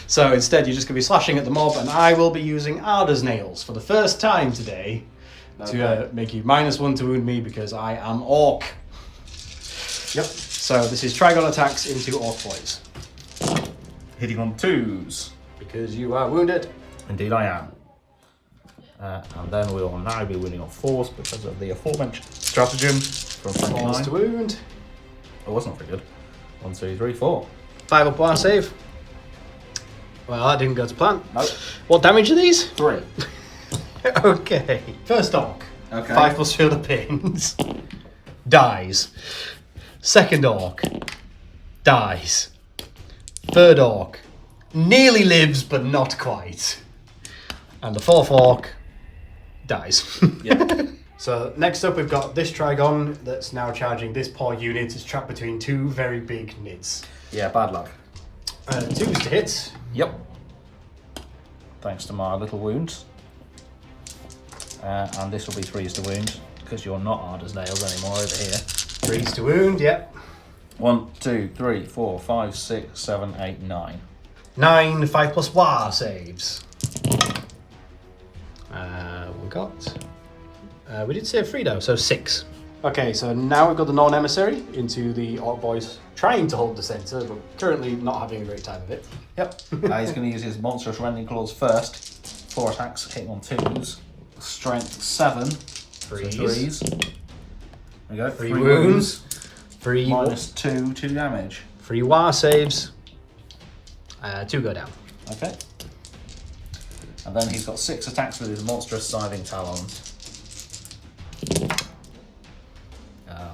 So instead you're just going to be slashing at the mob, and I will be using Arda's nails for the first time today to make you -1 to wound me because I am Orc. Yep. So this is Trigon attacks into Orc boys.
Hitting on 2s.
Because you are wounded.
Indeed I am. And then we will now be winning on 4s because of the aforementioned stratagem from
4
29.
to wound.
Oh, that's not very good. 1, 2, 3, 4.
5 up bar save. Well, that didn't go to plan.
Nope.
What damage are these?
3.
Okay. First Orc.
Okay.
5 plus Field of Pains. Dies. Second Orc. Dies. Third Orc. Nearly lives, but not quite. And the fourth Orc dies.
Yeah.
So next up we've got this Trigon that's now charging this poor unit. It's trapped between 2 very big nids.
Yeah, bad luck.
2s to hit.
Yep. Thanks to my little wounds. And this will be 3s to wound because you're not hard as nails anymore over here.
3s to wound, yep.
1, 2, 3, 4, 5, 6, 7, 8, 9.
9, 5 plus war saves. We got... we did save 3 though, so 6. Okay, so now we've got the non-emissary into the Orc boys trying to hold the centre, but currently not having a great time of it.
Yep. He's going to use his monstrous rending claws first. 4 attacks, hitting on 2s. Strength 7.
3s.
There we go.
3 wounds. 3
-2, 2 damage.
3 war saves. 2 go down.
Okay. And then he's got 6 attacks with his monstrous scything talons.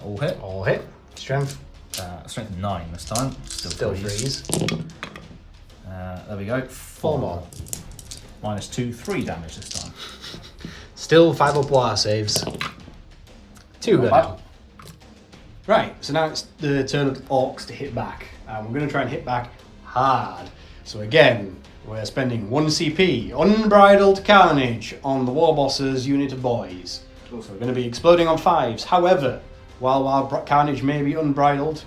All hit.
All hit. Strength.
Strength 9 this time.
Still 3s.
There we go.
4 more.
-2, 3 damage this time.
Still 5 up war saves. 2 go
Not bad.
down. Right, so now it's the turn of the Orcs to hit back. And we're going to try and hit back hard. So again, we're spending 1 CP, unbridled carnage, on the Warboss's unit of boys. So we're going to be exploding on 5s. However, while our carnage may be unbridled,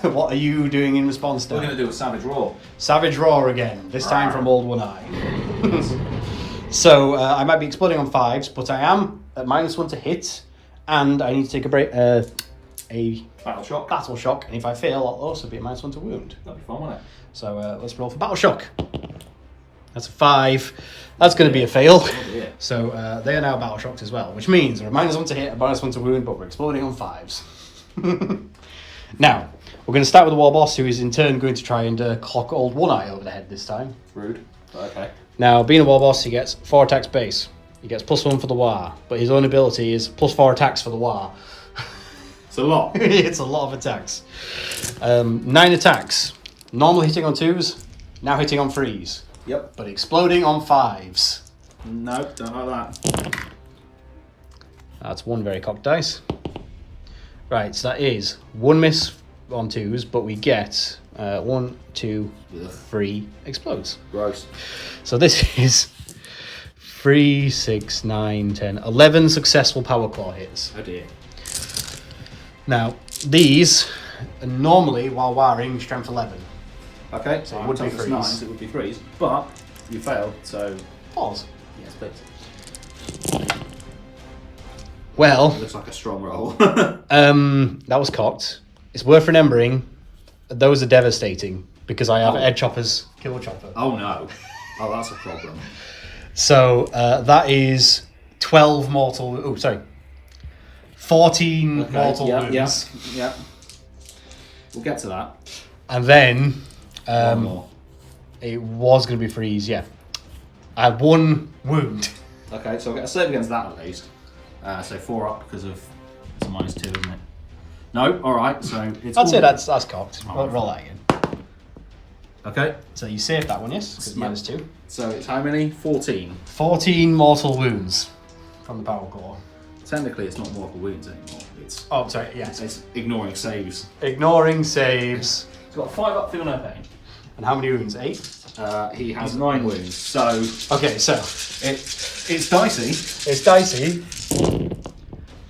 what are you doing in response to
We're
that?
going to do a Savage Roar.
Savage Roar again, this time from Old One Eye. So I might be exploding on 5s, but I am at -1 to hit, and I need to take a break. A
Battle Shock.
battle shock, and if I fail, I'll also be at -1 to wound.
That'd be fun, wouldn't it?
So let's roll for battle shock. That's a 5. That's going to be a fail.
Oh dear.
So they are now battle shocked as well, which means we're at -1 to hit, a -1 to wound, but we're exploding on 5s. Now we're going to start with the Warboss, who is in turn going to try and clock Old One Eye over the head this time.
Rude. Okay.
Now, being a Warboss, he gets 4 attacks base. He gets +1 for the war, but his own ability is +4 attacks for the war.
It's a lot.
It's a lot of attacks. 9 attacks. Normally hitting on 2s, now hitting on 3s.
Yep.
But exploding on 5s.
No, don't like that.
That's 1 very cocked dice. Right, so that is 1 miss on 2s, but we get 1, 2, 3 explodes.
Gross.
So this is 3, 6, 9, 10, 11 successful Power Claw hits.
Oh dear.
Now, these are normally, while wiring, strength 11.
Okay, so
it
it
would
would
be
be
3s.
9s, it would be 3s, but you failed, so
Pause.
yes, please.
Well,
It looks like a strong roll.
that was cocked. It's worth remembering, those are devastating, because I have Ed Chopper's Kill Chopper.
Oh no. Oh, that's a problem.
So, that is 12 mortal... Oh, sorry. 14 mortal wounds.
Yeah. We'll get to that.
And then,
One more.
it was going to be freeze, yeah. I had 1 wound.
Okay, so I'll get a save against that at least. So 4 up because of it's a -2, isn't it? No, alright, so it's
I'd say
all-
that's cocked.
Alright.
Roll that again.
Okay,
So you saved that one, yes? Because
Yeah.
-2.
so it's how many? 14.
14 mortal wounds from the Power Claw.
Technically it's not mortal wounds anymore. It's
Oh, sorry, yes.
it's ignoring saves.
Ignoring saves.
He's got 5 up, feel no pain.
And how many wounds? 8?
He has 9 wounds, so
Okay, so
it's dicey.
it's dicey.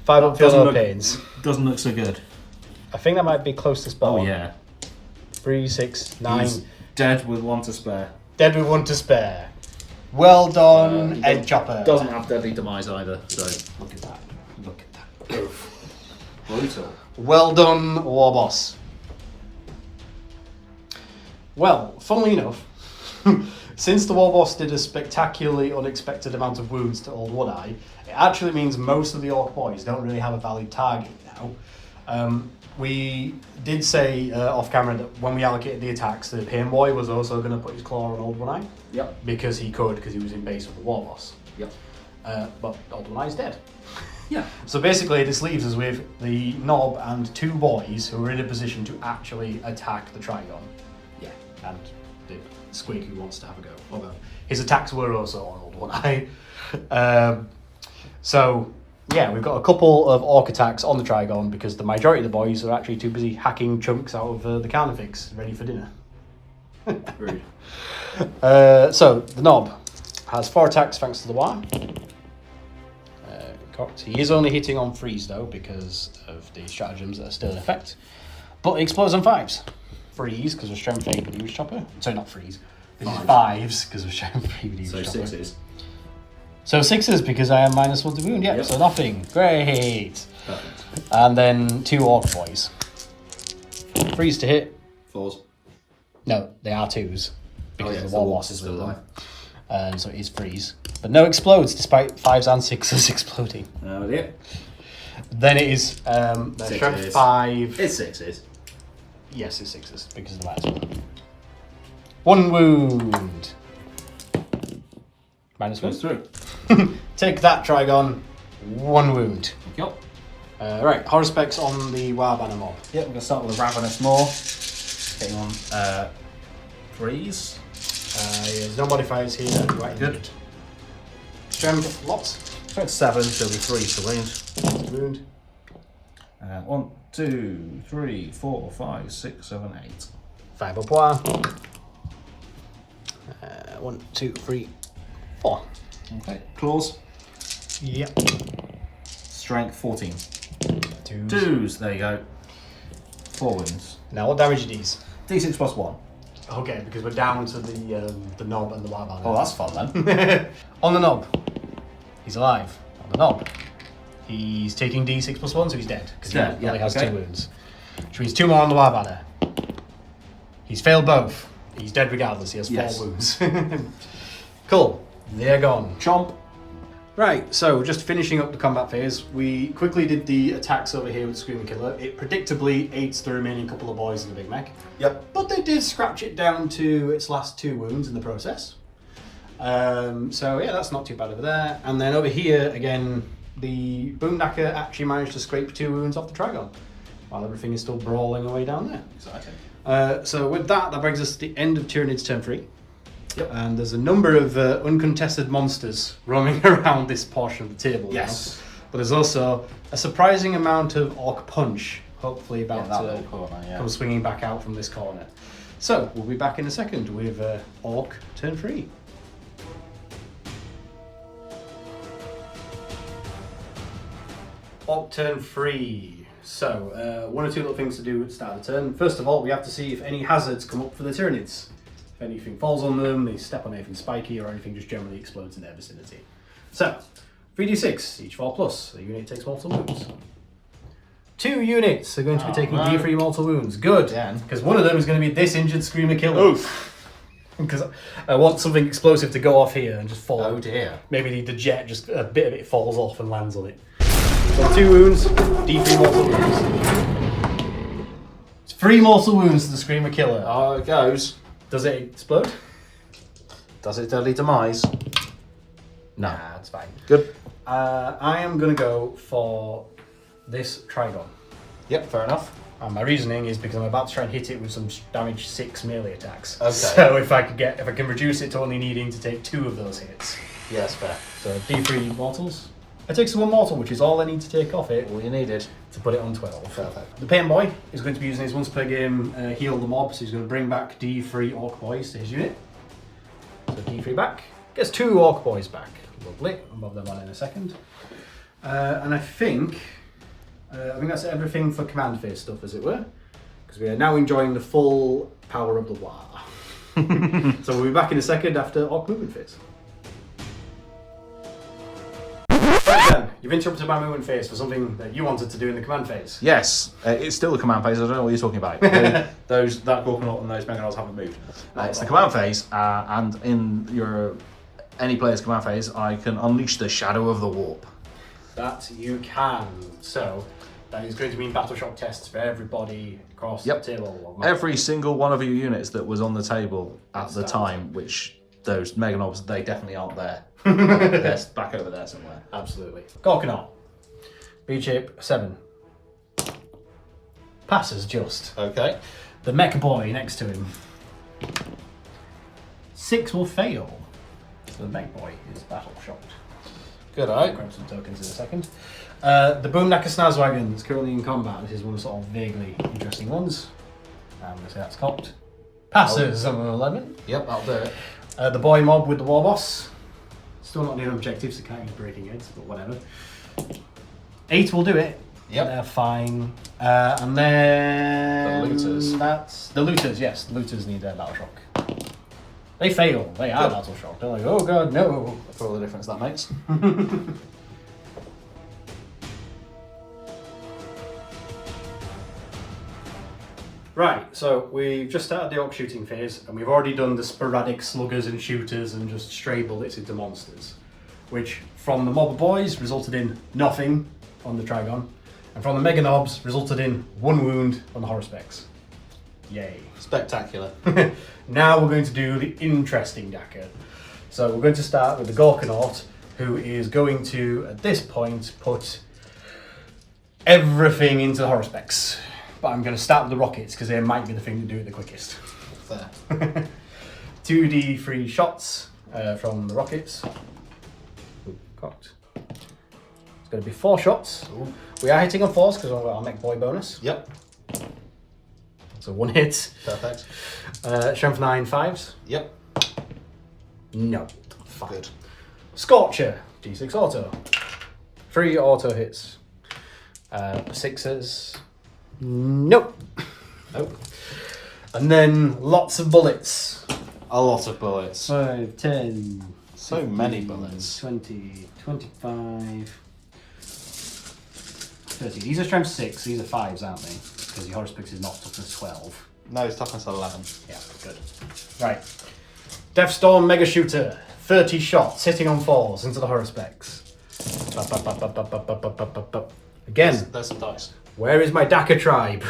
5 up, feel
Doesn't
no
look-
pains.
Doesn't look so good.
I think that might be close to spot.
Oh yeah.
3, 6, 9.
He's dead with 1 to spare.
Dead with 1 to spare. Well done, Ed Chopper.
Doesn't have deadly demise either, so.
Look at that. Look at that.
Brutal.
Well done, Warboss. Well, funnily enough, since the Warboss did a spectacularly unexpected amount of wounds to Old One-Eye, it actually means most of the Orc boys don't really have a valid target now. We did say off camera that when we allocated the attacks, the Pain Boy was also going to put his claw on Old One-Eye.
Yep.
Because he could, because he was in base with the Warboss.
Yep.
But Old One-Eye's dead.
Yeah.
So basically, this leaves us with the Knob and 2 boys who are in a position to actually attack the Trigon.
Yeah.
And the Squig who wants to have a go. Although his attacks were also on Old One-Eye. So, yeah, we've got a couple of Orc attacks on the Trigon because the majority of the boys are actually too busy hacking chunks out of the carnifigs ready for dinner.
Rude.
So, the Knob has 4 attacks thanks to the War. Cocked. He is only hitting on 3s though because of the stratagems that are still in effect. But he explodes on 5s. 3s because of Strength 8 with the Huge Chopper. Sorry, not 3s. This is 5s because of Strength 8 with the Huge
So
Chopper.
6s.
So 6s because I am -1 to wound. Yeah,
Yep.
so nothing. Great.
Perfect.
And then 2 Orc boys. 3s to hit.
4s.
No, they are 2s. Because
yeah,
the
so
Warboss is
still
with them.
alive.
So it is 3s. But no explodes despite 5s and 6s exploding.
Oh dear.
Then it is the Strength
6s.
5.
It's 6s.
Yes, it's 6s because of the -1. 1 wound.
Goes
-1.
through.
Take that, Trigon. 1 wound.
Yep.
Right, horror specs on the Warbanner mob.
Yep, we're going to start with a Ravenous Maw. Getting on 3s.
There's no modifiers here. Right.
Good.
Strength, lots.
Strength 7, so it'll be 3 to wound.
Wound.
1, 2, 3, 4, 5, 6, 7, 8.
5 au poids. 1, 2, 3, 4.
Okay. Claws.
Yep.
Strength 14.
2s.
2s, there you go. 4 wounds.
Now, what damage are these?
D6 plus 1.
Okay, because we're down to the knob and the Warbanner.
Oh, that's fun then.
On the knob, he's alive. On the knob, he's taking D6 plus 1, so he's dead. Because he only has 2 wounds. Which means 2 more on the Warbanner. He's failed both. He's dead regardless, he has 4 wounds. Cool, they're gone.
Chomp.
Right, so just finishing up the combat phase, we quickly did the attacks over here with Screaming Killer. It predictably aids the remaining couple of boys in the Big Mech.
Yep.
But they did scratch it down to its last 2 wounds in the process. So yeah, that's not too bad over there. And then over here, again, the Boomknacker actually managed to scrape 2 wounds off the Trigon, while everything is still brawling away down there.
Exciting.
So with that brings us to the end of Tyranid's turn 3.
Yep.
And there's a number of uncontested monsters roaming around this portion of the table
Yes.
now. But there's also a surprising amount of Orc Punch, hopefully about
that
to
little corner, yeah.
come swinging back out from this corner. So, we'll be back in a second with Orc turn 3. Orc turn 3. So, 1 or 2 little things to do at the start of the turn. First of all, we have to see if any hazards come up for the Tyranids. If anything falls on them, they step on anything spiky, or anything just generally explodes in their vicinity. So, 3d6, each 4+. The unit takes mortal wounds. 2 units are going to be taking D3 mortal wounds. Good, because one of them is going to be this injured Screamer Killer.
Oof.
Because I want something explosive to go off here and just fall.
Oh dear.
Maybe the jet, just a bit of it falls off and lands on it. So 2 wounds, D3 mortal wounds. It's 3 mortal wounds to the Screamer Killer.
Oh, it goes.
Does it explode?
Does it deadly demise? No.
Nah, it's fine.
Good.
I am going to go for this Trigon.
Yep, fair enough.
And my reasoning is because I'm about to try and hit it with some damage 6 melee attacks.
Okay.
So if I can reduce it to only needing to take 2 of those hits.
Yes, fair.
So D3 mortals. It takes 1 mortal, which is all I need to take off it
All you needed.
to put it on 12.
Perfect.
The Pain Boy is going to be using his once per game heal the mob, so he's going to bring back D3 Orc Boys to his unit. So D3 back. Gets 2 Orc Boys back. Lovely. I'll bob them on in a second. And I think that's everything for command phase stuff, as it were. Because we are now enjoying the full power of the War. So we'll be back in a second after Orc movement phase. You've interrupted my movement phase for something that you wanted to do in the command phase.
Yes, it's still the command phase. I don't know what you're talking about. That Gorkanaut and those Meganauts haven't moved. It's the command phase, and in your any player's command phase, I can unleash the Shadow of the Warp.
That you can. So that is going to mean battle shock tests for everybody across the table.
Every single one of your units that was on the table at the time, which those Meganobs, they definitely aren't there. They're back over there somewhere.
Absolutely. Gorkanaut. Bead shape 7. Passes just.
Okay.
The mekboy next to him. 6 will fail. So the mekboy is battle shocked.
Good eye.
Grab some tokens in a second. The Boomnacker Snazwagon is currently in combat. This is one of the sort of vaguely interesting ones. I'm going to say that's cocked. Passes on 11.
Yep, that'll do it.
The boy mob with the Warboss. Still not near objectives, so can't use breaking heads, but whatever. 8 will do it.
Yep.
They're fine. And then...
The looters.
That's... The looters, yes. The looters need their battle shock. They fail. They are battle shocked. They're like, oh god, no.
For all the difference that makes.
Right, so we've just started the orc shooting phase, and we've already done the sporadic sluggers and shooters and just stray bullets into monsters, which from the mob of boys resulted in nothing on the Trigon, and from the Meganobs resulted in 1 wound on the Horospecs. Yay.
Spectacular.
Now we're going to do the interesting Dakka. So we're going to start with the Gorkanaut, who is going to, at this point, put everything into the Horospecs. But I'm going to start with the rockets because they might be the thing to do it the quickest.
Fair.
2d3 shots from the rockets. Ooh, cocked. It's going to be 4 shots. Ooh. We are hitting on 4s because we've got our mekboy bonus.
Yep.
So 1 hit.
Perfect.
Strength 9 5s.
Yep.
No. 5.
Good.
Scorcher. D6 auto. 3 auto hits. 6s. Nope.
Nope.
And then lots of bullets.
A lot of bullets.
5, 10.
So
15,
many bullets.
20, 25, 30. These are strength 6, these are 5s, aren't they? Because the Horospex is not toughness 12.
No, it's toughness 11.
Yeah, good. Right. Deathstorm Mega Shooter. 30 shots, hitting on 4s into the Horospex. Again.
There's some dice.
Where is my Dakka tribe?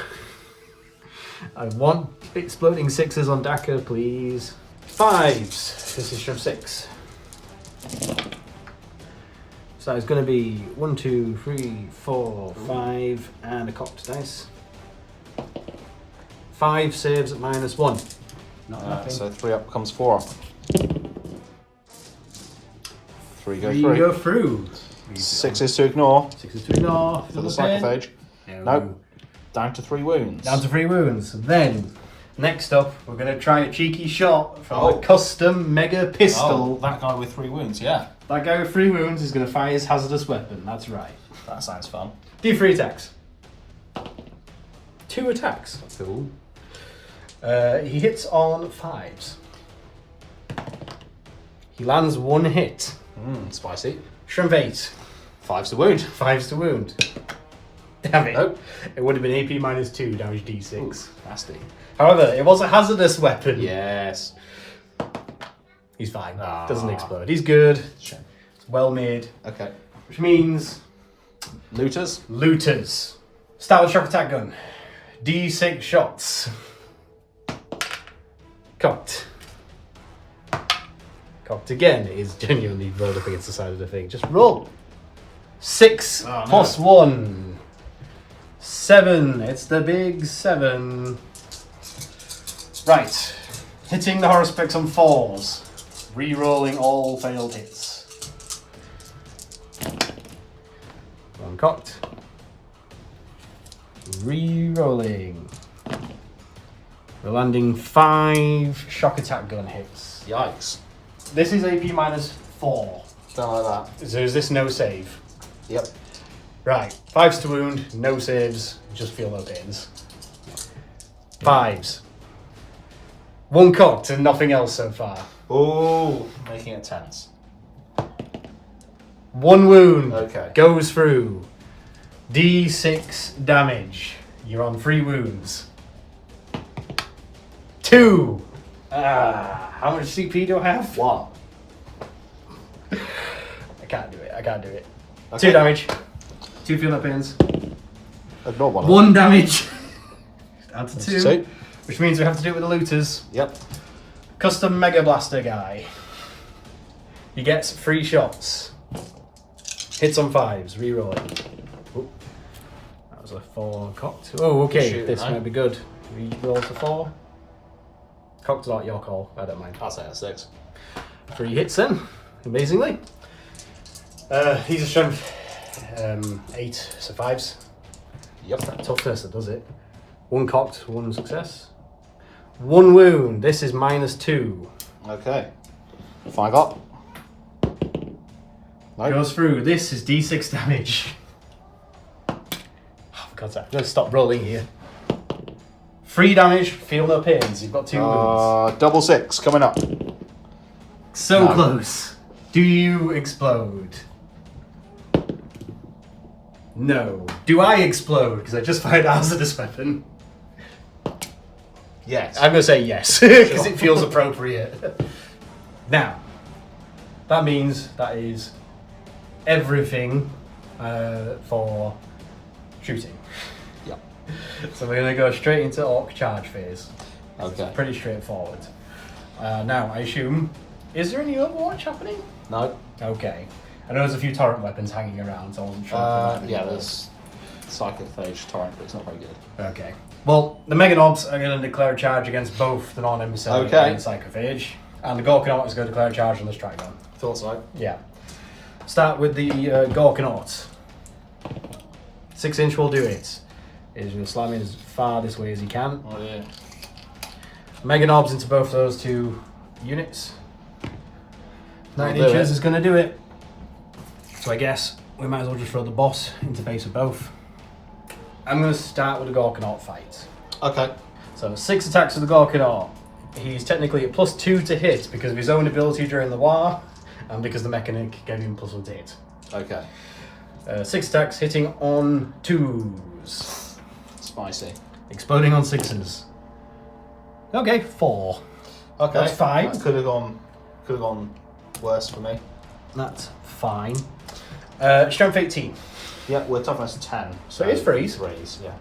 I want exploding 6s on Dakka, please. 5s. This is strength 6. So it's going to be 1, 2, 3, 4, 5, and a cocked dice. 5 saves at -1. Not nothing.
So 3 up comes 4 off. 3 go
3
through.
go through.
6 is to ignore
6 is to ignore.
for the Psychophage. Nope. Down to 3 wounds.
Down to 3 wounds. Then, next up, we're going to try a cheeky shot from a custom mega pistol.
Oh, that guy with 3 wounds, yeah.
That guy with 3 wounds is going to fire his hazardous weapon. That's right.
That sounds fun.
D3 attacks. 2 attacks. Cool. He hits on 5s. He lands 1 hit.
Spicy.
Strength 8.
5's to wound.
5s to wound. Damn it.
Nope.
It would have been AP -2, damage D6.
Ooh, nasty.
However, it was a hazardous weapon.
Yes.
He's fine. Doesn't explode. He's good.
Shame.
It's well made.
Okay.
Which means
Looters.
looters. Start with shock attack gun. D6 shots. Cocked. Cocked again. It is genuinely rolled up against the side of the thing. Just roll. 6 plus 1. 7. It's the big 7. Right. Hitting the Horospex on 4s. Re-rolling all failed hits. 1 cocked. Re-rolling. We're landing 5 shock attack gun hits.
Yikes.
This is AP -4.
Don't like that.
So is this no save?
Yep.
Right. 5s to wound, no saves, just feel no pains. 5s. 1 cocked and nothing else so far.
Oh, making it tense.
1 wound.
Okay.
Goes through. D6 damage. You're on 3 wounds. 2. How much CP do I have?
1.
I can't do it.
Okay.
2 damage. 2 feel no pains.
Ignore 1.
1 damage. Add to 2.
2.
Which means we have to do it with the looters.
Yep.
Custom Mega Blaster guy. He gets 3 shots. Hits on 5s, rerolling. Oop. That was a 4 cocked. Oh, okay,
Shoot,
this
no?
might be good. Reroll to 4. Cocked is not your call, I don't mind.
I'll say a 6.
3 hits then, amazingly. He's a strength 8 survives.
Yep.
Toughness that does it. 1 cocked, 1 success. 1 wound, this is -2.
Okay. 5 up. No.
Goes through. This is D6 damage. Oh, for God's sake. I'm going to stop rolling here. 3 damage, feel no pains. You've got 2 wounds.
Double 6 coming up.
So
no.
close. Do you explode? No. Do I explode? Because I just fired a hazardous weapon.
Yes.
I'm going to say yes. Because it feels appropriate. Now. That means that is everything for shooting.
Yep.
So we're going to go straight into Orc charge phase.
Okay.
Pretty straightforward. Now, I assume, is there any Overwatch happening?
No.
Okay. I know there's a few torrent weapons hanging around, so I wasn't sure.
Yeah, there's Psychophage Torrent, but it's not very good.
Okay. Well, the Mega Knobs are going to declare a charge against both the non-emissary and Psychophage, and the Gorkanaut is going to declare a charge on the Strike Gun.
Thought so.
Yeah. Start with the Gorkanaut. 6-inch will do it. He's going to slam in as far this way as he can.
Oh yeah.
Mega Knobs into both those 2 units. 9
I'll do
inches
it.
is going to do it. So I guess we might as well just throw the boss into base of both. I'm going to start with the Gorkanaut fight.
Okay.
So 6 attacks with the Gorkanaut. He's technically at +2 to hit because of his own ability during the war, and because the mechanic gave him +1 to hit.
Okay.
6 attacks hitting on 2s.
Spicy.
Exploding on 6s. Okay, 4.
Okay.
That's fine.
That could have gone worse for me.
That's fine. Strength 18.
Yeah, we're toughness 10.
So it is freeze.
Freeze, yeah.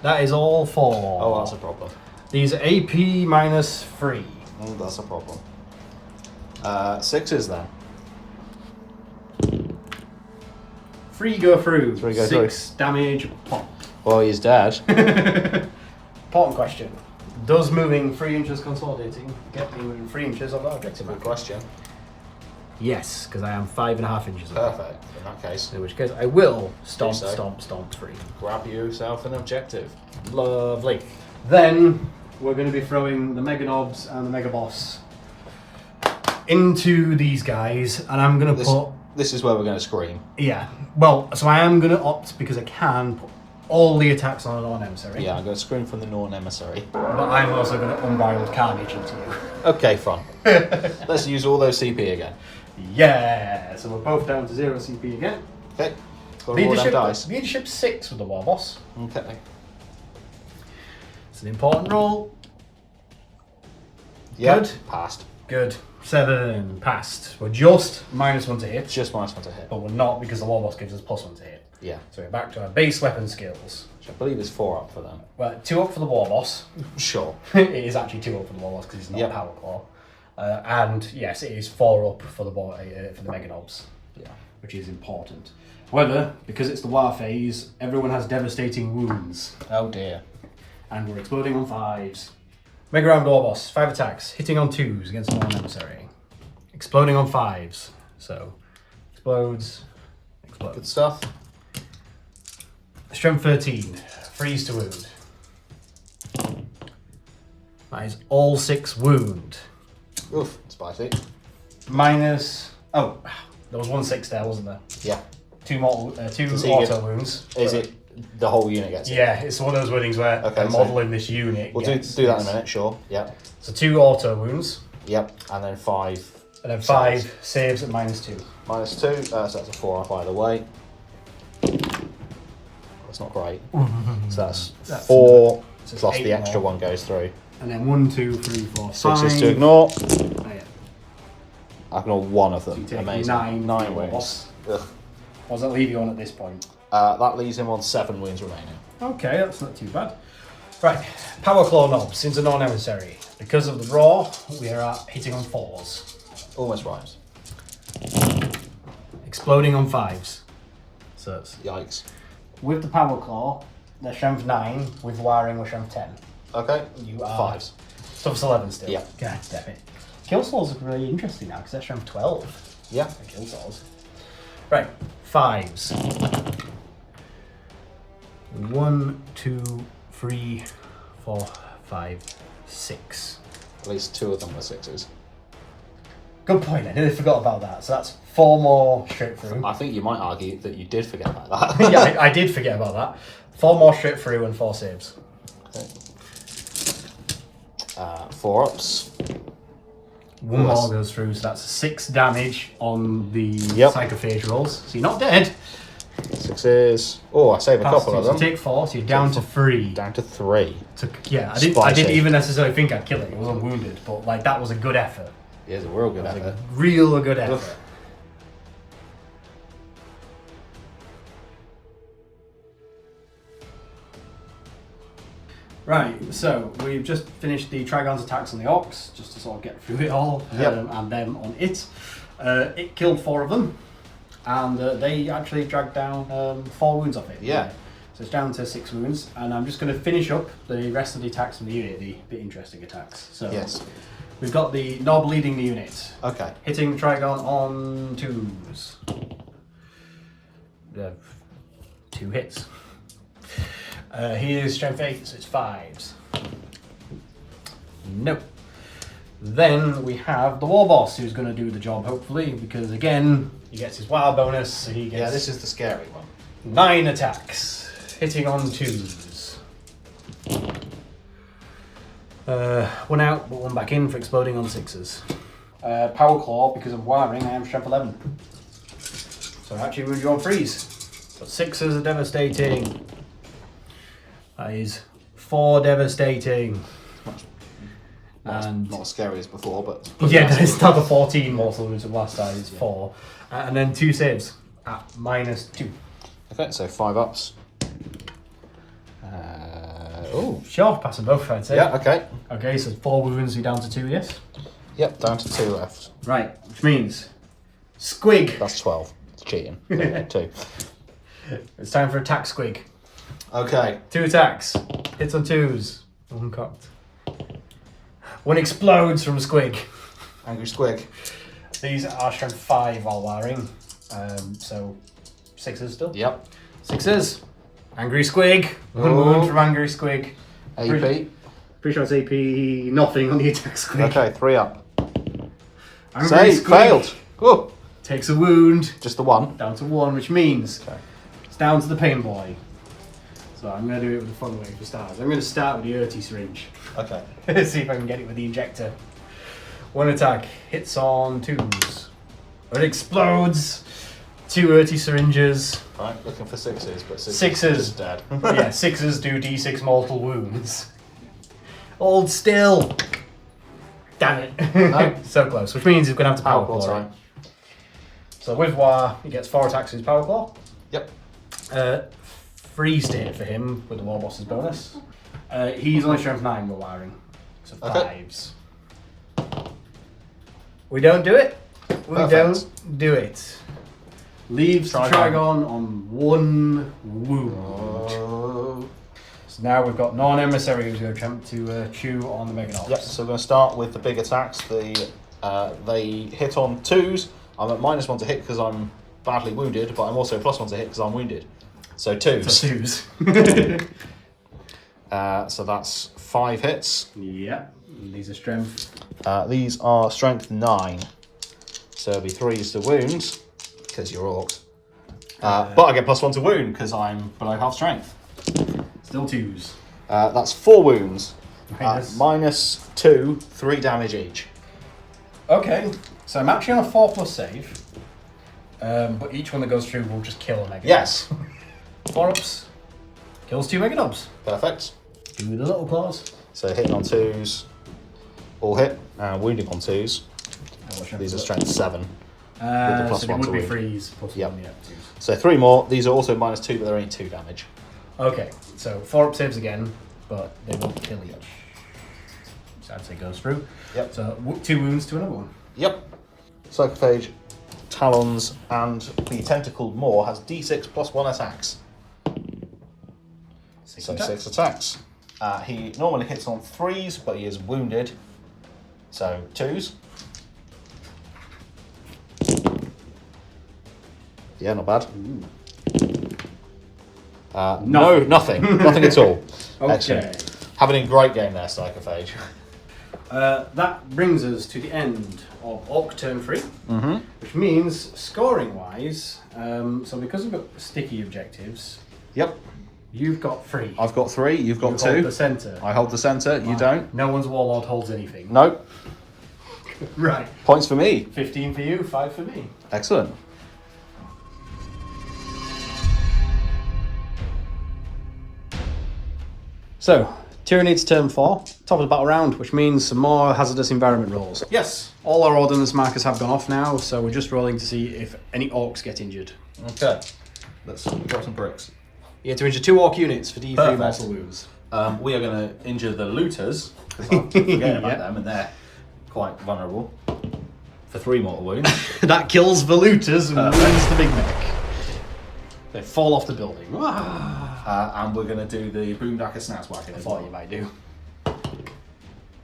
That is all 4.
Oh, that's a problem.
These are AP -3.
Oh, that's a problem. 6s then.
3 go through.
3 go
6 damage. Pop.
Well, he's dead.
Important question. Does moving 3 inches consolidating get me within 3 inches of that objective?
Good question.
Yes, because I am 5.5 inches away.
Perfect. In that case,
In which case I will stomp,
so.
stomp 3.
grab yourself an objective.
Lovely. Then we're going to be throwing the Mega Knobs and the Mega Boss into these guys, and I'm going to put...
This is where we're going to scream.
Yeah. Well, so I am going to opt, because I can, put all the attacks on a non-emissary.
Yeah, I'm going to scream from the non-emissary.
But I'm also going to unbridled carnage into you.
Okay, fun. Let's use all those CP again.
Yeah. So we're both down to 0 CP again.
Okay. Got to roll them dice.
Leadership 6 with the Warboss.
Okay.
It's an important roll.
Yep.
Good.
Passed.
Good. 7 passed. We're just -1 to hit.
Just -1 to hit.
But we're not, because the Warboss gives us +1 to hit.
Yeah.
So we're back to our base weapon skills.
Which I believe is 4 up for them.
Well, 2 up for the Warboss.
Sure.
It is actually 2 up for the Warboss because it's not
Yep.
Power Claw. And yes, it is 4 up for the Mega Knobs,
Yeah.
which is important. However, because it's the war phase, everyone has devastating wounds,
Oh dear.
and we're exploding on 5s. Mega Round Warboss, 5 attacks, hitting on 2s against a non-emissary, exploding on 5s. So explodes, explodes.
Good stuff.
Strength 13, freeze to wound. That is all 6 wound.
Oof, spicy.
Minus. Oh, there was 1 6 there, wasn't there?
Yeah.
2 two
So you
auto
get-
wounds.
Is it the whole unit gets it?
Yeah, it's one of those woundings where
Okay,
a
so
model in this unit.
We'll
gets
do that in
this.
a minute, sure. Yep.
So 2 auto wounds.
Yep. And then 5
And then 5 saves at -2.
-2, so that's a 4 up either way. That's not great. So that's 4
so
plus
it's
the
8
extra
more.
one goes through.
And then 1, 2, 3, 4, 5.
6 is to ignore.
Oh, yeah.
I ignore one of them.
So you take
Amazing.
9
wounds.
wounds.
Ugh.
What does that leave you on at this point?
That leaves him on 7 wounds remaining.
Okay, that's not too bad. Right, Power Claw knobs into non-emissary. Because of the raw, we are at hitting on 4s.
Almost rhymes.
Exploding on 5s. So it's
Yikes.
with the Power Claw, they're strength 9. With wiring, we're strength 10.
Okay.
You are
5s.
Stuff's 11 still.
Yeah.
God damn it. Kill Saws are really interesting now because they're strength 12.
Yeah.
The Kill Saws. Right, 5s. 1, 2, 3, 4, 5, 6.
At least 2 of them were 6s.
Good point, I nearly forgot about that. So that's 4 more straight through.
I think you might argue that you did forget about that.
Yeah, I did forget about that. 4 more straight through and 4 saves.
Okay. 4 ups.
1 more goes through, so that's 6 damage on the
Yep.
psychophage rolls. So you're not dead.
6s. Oh, I saved a
Pass
couple
two,
of
so
them.
take 4, so you're down to 3.
Down to 3.
So, yeah, I didn't
Spicy.
even necessarily think I'd kill it. It was unwounded, but like that was a good effort.
Yeah, it's a real good
It was
effort.
a real good effort. Right, so we've just finished the Trigon's attacks on the Orcs, just to sort of get through it all,
Yep.
and them on it. It killed 4 of them, and they actually dragged down 4 wounds off it.
Yeah.
So it's down to 6 wounds, and I'm just going to finish up the rest of the attacks from the unit, the bit interesting attacks. So
Yes.
we've got the Knob leading the unit,
Okay.
hitting Trigon on 2s. 2 hits. He is strength 8, so it's 5s. Nope. Then we have the Warboss, who's going to do the job, hopefully, because again, he gets his wild bonus, so he gets
Yeah, this is the scary one.
9 attacks, hitting on 2s. 1 out, but 1 back in for exploding on 6s. Power Claw, because of wiring, I am strength 11. So I actually wound you on 3s. But 6s are devastating. That is 4 devastating. And
Not as scary as before, but...
yeah, it's not the 14 mortal wounds of last time, it's 4. And then 2 saves at -2.
Okay, so 5 ups. Oh.
Sure, pass them both, I'd say.
Yeah, okay.
Okay, so 4 wounds, you're down to 2, yes?
Yep, down to 2 left.
Right, which means Squig.
That's 12. It's cheating. 2.
It's time for attack Squig.
Okay.
2 attacks. Hits on 2s. 1 cocked. 1 explodes from Squig.
Angry Squig.
These are strength 5 while wiring. So 6s still?
Yep.
6s. Angry Squig. 1 wound from Angry Squig.
AP.
Pretty sure it's AP nothing on the attack Squig.
Okay, 3 up.
Angry
Save. Failed. Whoa.
Takes a wound.
Just the 1.
Down to 1, which means
Okay.
it's down to the pain boy. So I'm going to do it with the fun way for starters. I'm going to start with the Urti syringe.
Okay.
See if I can get it with the injector. 1 attack, hits on 2s. It explodes. 2 Urti syringes.
Right, looking for 6s, but 6s
6s.
is just dead.
Yeah, 6s do d6 mortal wounds. Hold still. Damn it.
No.
So close, which means he's going to have to power
Power
claw.
claw
it.
time.
So with War, he gets 4 attacks with his power claw.
Yep.
Freeze to hit for him with the Warboss's bonus. He's only strength 9 with wiring. So
Okay.
5s. We don't do it. We
Perfect.
don't do it. Leaves
Trigon.
Trigon on 1 wound.
Oh.
So now we've got non-emissary who's going to attempt to chew on the Meganops.
Yep, so we're going to start with the big attacks. They hit on 2s. I'm at -1 to hit because I'm badly wounded, but I'm also +1 to hit because I'm wounded. So 2s.
So 2s.
So that's 5 hits.
Yep. These are strength.
These are strength 9. So it'll be 3s to wounds, because you're orcs. But I get +1 to wound, because I'm below half strength.
Still 2s.
That's 4 wounds.
Minus.
-2, 3 damage each.
Okay. So I'm actually on a 4+ save, but each one that goes through will just kill a mega.
Yes.
4 ups, kills 2 mega nobs.
Perfect.
Do the little claws.
So hitting on 2s, all hit, and wounding on 2s. These are strength 7. With the plus
so
one
it
to
would be
wound.
freeze plus
Yep.
1, yeah. 2s.
So 3 more. These are also -2, but they're only 2 damage.
Okay, so 4 up saves again, but they won't kill each. So I'd say goes through.
Yep.
So 2 wounds to another one.
Yep. Psychophage, Talons, and the Tentacled Maw has D6 plus 1 attacks.
6
So
attacks.
6 attacks. He normally hits on 3s, but he is wounded. So 2s. Yeah, not bad. No, nothing. Nothing at all.
Okay.
Excellent. Having a great game there, Psychophage.
That brings us to the end of Orc turn 3, which means scoring-wise, so because we've got sticky objectives,
Yep.
you've got 3.
I've got 3, you've got
You
2.
hold the centre.
I hold the centre, you don't.
No one's warlord holds anything.
No.
Right.
Points for me.
15 for you, 5 for me.
Excellent.
So, Tyranids turn 4, top of the battle round, which means some more hazardous environment rolls.
Yes.
All our ordnance markers have gone off now, so we're just rolling to see if any orcs get injured.
Okay. Let's drop some bricks.
You get to injure 2 orc units for D3
Perfect.
mortal wounds.
We are going to injure the looters, because I forget about
Yeah.
them, and they're quite vulnerable, for 3 mortal wounds.
That kills the looters and
Perfect.
wounds the big mech. They fall off the building.
And we're going to do the Boomdacker Snatch Whacking
I
as
thought
well.
you might do.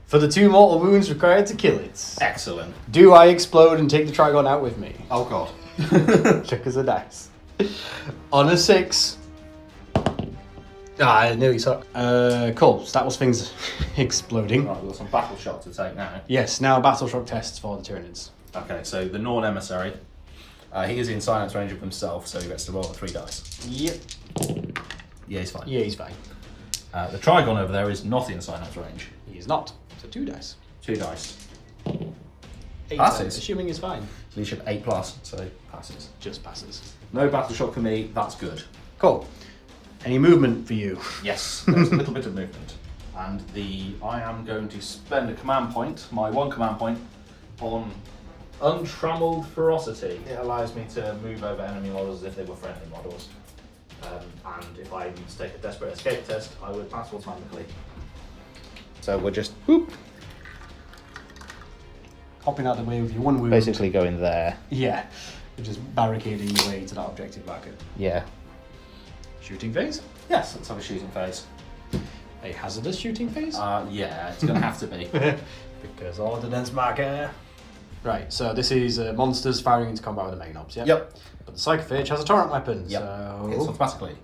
For the 2 mortal wounds required to kill it,
Excellent.
do I explode and take the Trigon out with me?
Oh god.
Check as a dice. On a 6. I nearly suck. Cool, so that was things exploding.
Right, we've got some battle shot to take now.
Yes, now battle shock tests for the Tyranids.
Okay, so the Norn Emissary, he is in silence range of himself, so he gets to roll the 3 dice.
Yep.
Yeah, he's fine.
Yeah, he's fine.
The Trigon over there is not in silence range.
He is not. So 2 dice.
2 dice.
8
Passes.
assuming he's fine.
Leadership 8+, so passes.
Just passes.
No battle shock for me, that's good.
Cool. Any movement for you?
Yes, there's a little bit of movement. And I am going to spend a command point, my 1 command point, on Untrammeled Ferocity. It allows me to move over enemy models as if they were friendly models. And if I need to take a desperate escape test, I would pass automatically. So we're just whoop,
Hopping out of the way with your 1 wound.
basically going there.
Yeah. You're just barricading your way to that objective marker.
Yeah.
Shooting phase?
Yes, let's have a shooting phase.
A hazardous shooting phase?
Yeah, it's going to have to be.
Because ordnance marker. Right, so this is monsters firing into combat with the main obs, yeah?
Yep.
But the Psychophage has a torrent weapon,
Yep. Hits
so...
automatically.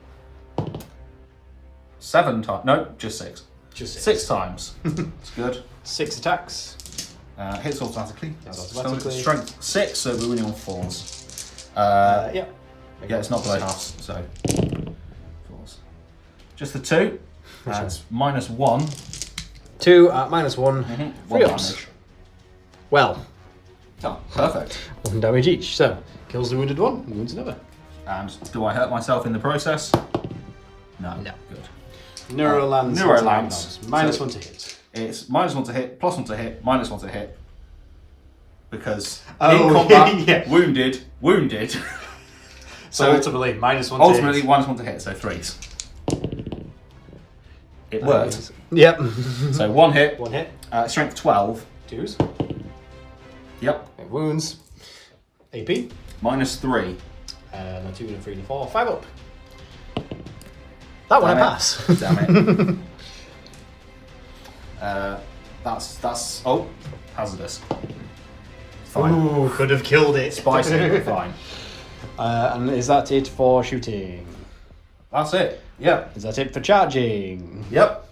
7 times. No, just 6.
Just
6 times. It's good.
6 attacks.
Hits automatically.
Hits automatically.
Strength 6, so we're winning on 4s.
Yeah.
Yeah, it's not below halves, so 4s. Just the 2. That's -1.
2 at -1.
1
3 ups.
damage.
Well,
Oh, perfect.
1 damage each, so kills the wounded one, wounds another.
And do I hurt myself in the process? No.
No.
Good.
Neurolance.
Neurolance.
-1 to hit.
It's -1 to hit, +1 to hit, -1 to hit. Because
Oh,
in combat,
yeah.
wounded.
So ultimately, -1 to
ultimately,
hit.
-1 to hit, so 3s. It worked.
Yep.
So 1 hit,
1 hit.
strength 12.
2s.
Yep.
It wounds. AP.
-3.
And a 2 and a 3 and a 4. 5 up. That one I
Damn it.
pass.
Damn it. That's hazardous. Fine.
Ooh, could have killed it.
Spicy, fine.
And is that it for shooting?
That's it. Yep.
Is that it for charging?
Yep.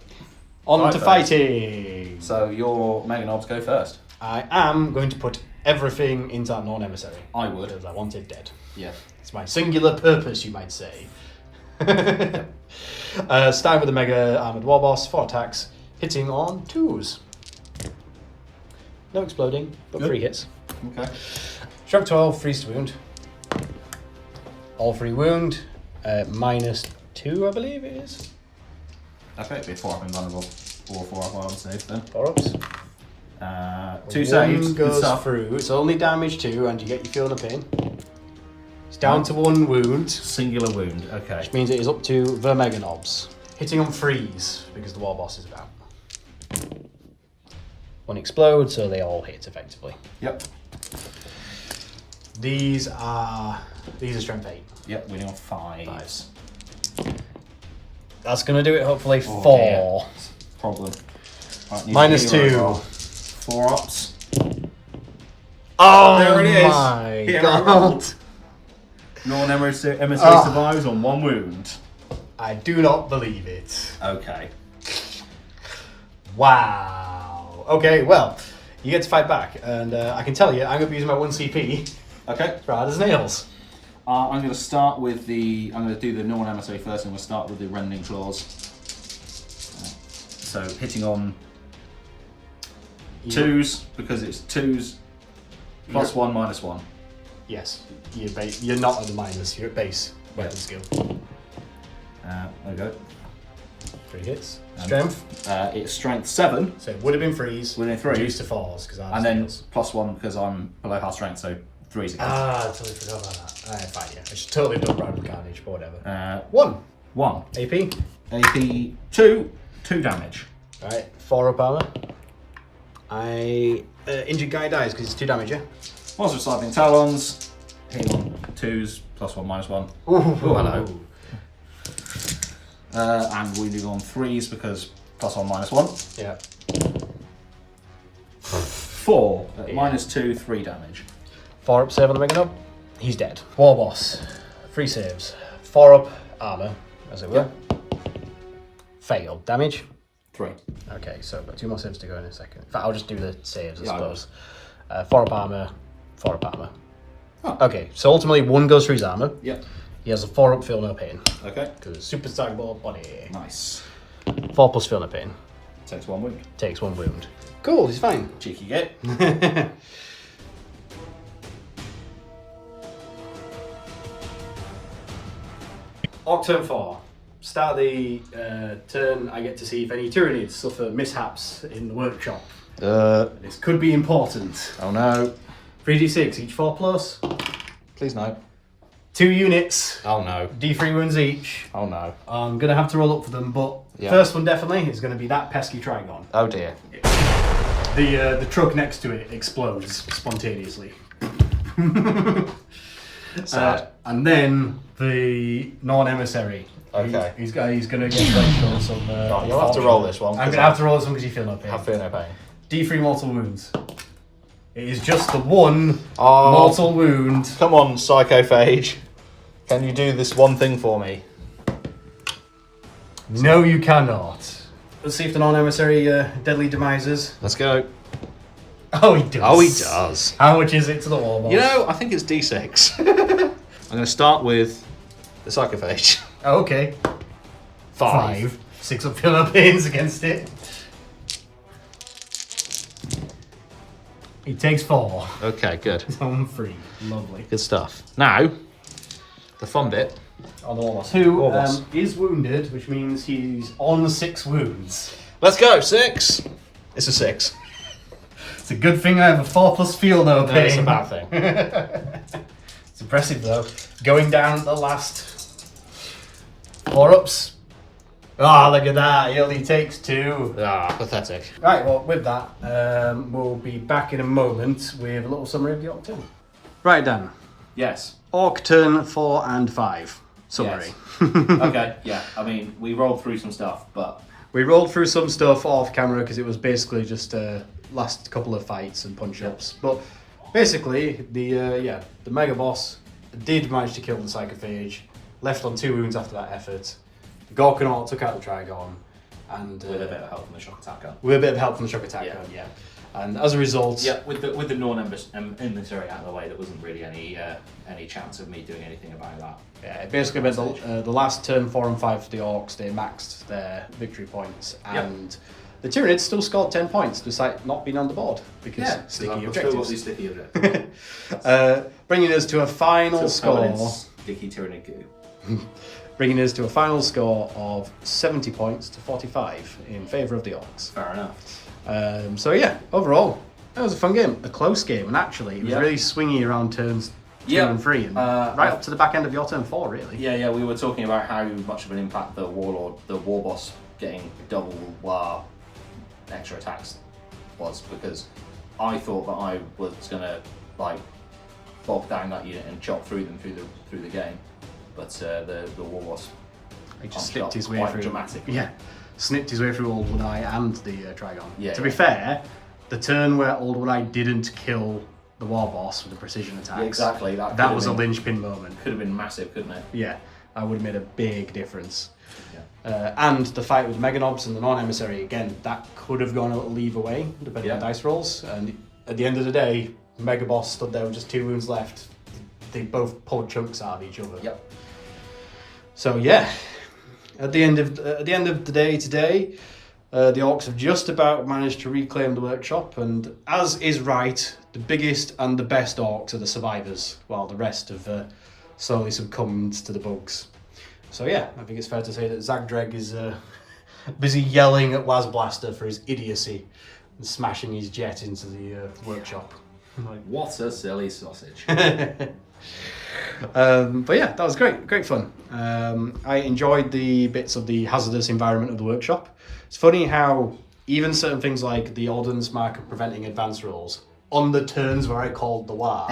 On
Fight
to
first.
fighting.
So your Mega Knobs go first.
I am going to put everything into that non-emissary.
I would.
Because I want it dead.
Yeah.
It's my singular purpose, you might say. Starting with the Mega Armoured Warboss, 4 attacks, hitting on 2s. No exploding, but
Good.
3 hits.
Okay.
Strength 12, freeze to wound. All 3 wound. -2, I believe it is.
Okay, it'd be a 4 up invulnerable. Or 4 up wild save then.
4 ups.
2 saves.
One
Good
goes
stuff.
through. It's only damage 2, and you get your feel no pain. It's down to 1 wound,
Singular wound. Okay.
which means it is up to the Mega Knobs. Hitting on freeze, because the Warboss is about. 1 explodes, so they all hit effectively.
Yep.
These are strength 8.
Yep, winning on 5s.
That's going to do it, hopefully.
Oh,
4.
dear. Problem. Right,
-2.
4 ups.
Oh,
There it is.
my
Hero
God.
rolled. Non-emissary survives on 1 wound.
I do not believe it.
Okay.
Wow. Okay, well, you get to fight back, and I can tell you, I'm going to be using my 1 CP
Okay.
for hard as nails.
I'm going to start with the. I'm going to do the non-emissary first, and we'll start with the rending claws. So hitting on 2s because it's 2s plus 1 minus 1.
Yes, you're not at the minus, you're at base weapon skill.
There we go.
3 hits. Strength.
It's strength 7,
So it would have been freeze.
Would have been freeze.
Reduced to 4s, because
and then plus 1 because I'm below half strength, so 3s again.
I totally forgot about that. Alright, fine, yeah. I should totally have done random carnage, but whatever.
1.
1. AP.
AP 2 damage.
Alright, 4 up armor. Injured guy dies because it's 2 damage, yeah?
Monster Sliding Talons, hitting on 2s plus 1 minus 1.
Ooh,
hello. And wounding on 3s because plus 1 minus 1.
Yeah.
4 minus 2, 3 damage.
4 up save on the Mega Knob. He's dead. Warboss. 3 saves. 4 up armor, as it were. Failed. Damage.
3.
Okay, so I've got 2 more saves to go in a second. In fact, I'll just do the saves, I
Yeah, I
suppose. 4 up armor, 4 up armor.
Oh.
Okay, so ultimately 1 goes through his armor.
Yep.
He has a 4 up feel no pain.
Okay.
Because it's super stackable body.
Nice.
4 plus feel no pain.
Takes 1 wound.
Takes 1 wound. Cool, he's fine.
Cheeky git.
Orc turn 4. Start of the turn, I get to see if any Tyranids suffer mishaps in the workshop. This could be important.
Oh no.
3d6, each 4 plus.
Please no.
2 units,
Oh no.
d3 wounds each.
Oh no.
I'm going to have to roll up for them, but
Yeah.
first one definitely is going to be that pesky Trigon.
Oh dear.
The truck next to it explodes spontaneously.
Sad.
And then the non-emissary.
Okay.
He's going to get placed on some...
You'll have to roll this one.
I'm going to have to roll this one because you feel no pain.
I feel no pain.
D3 mortal wounds. It is just the 1
Oh.
mortal wound.
Come on, Psychophage. Can you do this one thing for me?
No, you cannot. Let's see if the non-emissary deadly demises.
Let's go.
Oh, he does.
Oh, he does.
How much is it to the Warboss?
You know, I think it's D6. I'm going to start with the Psychophage.
Oh, okay. 5. 6 up pillar pains against it. He takes 4.
Okay, good.
On 3. Lovely.
Good stuff. Now, the fun bit.
On the Warboss. Who
Warboss.
is wounded, which means he's on 6 wounds.
Let's go, 6. It's a 6.
It's a good thing I have a 4 plus feel no pain.
No, it's a bad thing.
It's impressive though. Going down at the last 4 ups. Ah, look at that. He only takes 2.
Ah, pathetic.
Right, well, with that, we'll be back in a moment with a little summary of the Orc turn. Right, Dan.
Yes.
Orc turn 4 and 5. Summary.
Okay, yeah. I mean, we rolled through some stuff, but
We rolled through some stuff off camera because it was basically just last couple of fights and punch-ups. But basically, the Mega Boss did manage to kill the Psychophage, left on 2 wounds after that effort. The Gorkanaut took out the Trigon, and
with a bit of help from the shock attack gun.
with a bit of help from the Shock Attack
Yeah.
gun, yeah. And as a result,
Yeah, with the non-emissary out of the way, there wasn't really any chance of me doing anything about that.
yeah, it basically meant the last turn 4 and 5 for the Orcs, they maxed their victory points, and The Tyranids still scored 10 points despite not being on the board because sticky
I've
objectives.
still got these sticky objectives.
Bringing us to a final score.
Sticky Tyranid goo.
Bringing us to a final score of 70 points to 45 in favour of the Orcs.
Fair enough.
So yeah, overall, that was a fun game, a close game, and actually it was really swingy around turns 2 and 3, and right up to the back end of your turn 4, really.
Yeah, we were talking about how much of an impact the Warboss getting double war extra attacks was, because I thought that I was gonna like bog down that unit and chop through them through the game, but the Warboss
He just snipped his way through.
Dramatically.
Yeah, snipped his way through Old One Eye and the Trigon.
Yeah.
To be fair, the turn where Old One Eye didn't kill the Warboss with the precision attacks.
Yeah, exactly.
That was a linchpin moment.
Could have been massive, couldn't it?
Yeah, that would have made a big difference.
Yeah.
And the fight with Meganobs and the non-emissary, again, that could have gone a little leave away, depending on dice rolls. And at the end of the day, Megaboss stood there with just 2 wounds left. They both pulled chunks out of each other.
Yep.
So yeah, at the end of the day today, the Orcs have just about managed to reclaim the workshop, and as is right, the biggest and the best Orcs are the survivors, while the rest have slowly succumbed to the bugs. So yeah, I think it's fair to say that Zagdreg is busy yelling at Wazblasta for his idiocy and smashing his jet into the workshop.
What a silly sausage.
But yeah, that was great fun. I enjoyed the bits of the hazardous environment of the workshop. It's funny how even certain things like the Ordnance Mark of preventing advance rolls on the turns where I called the war,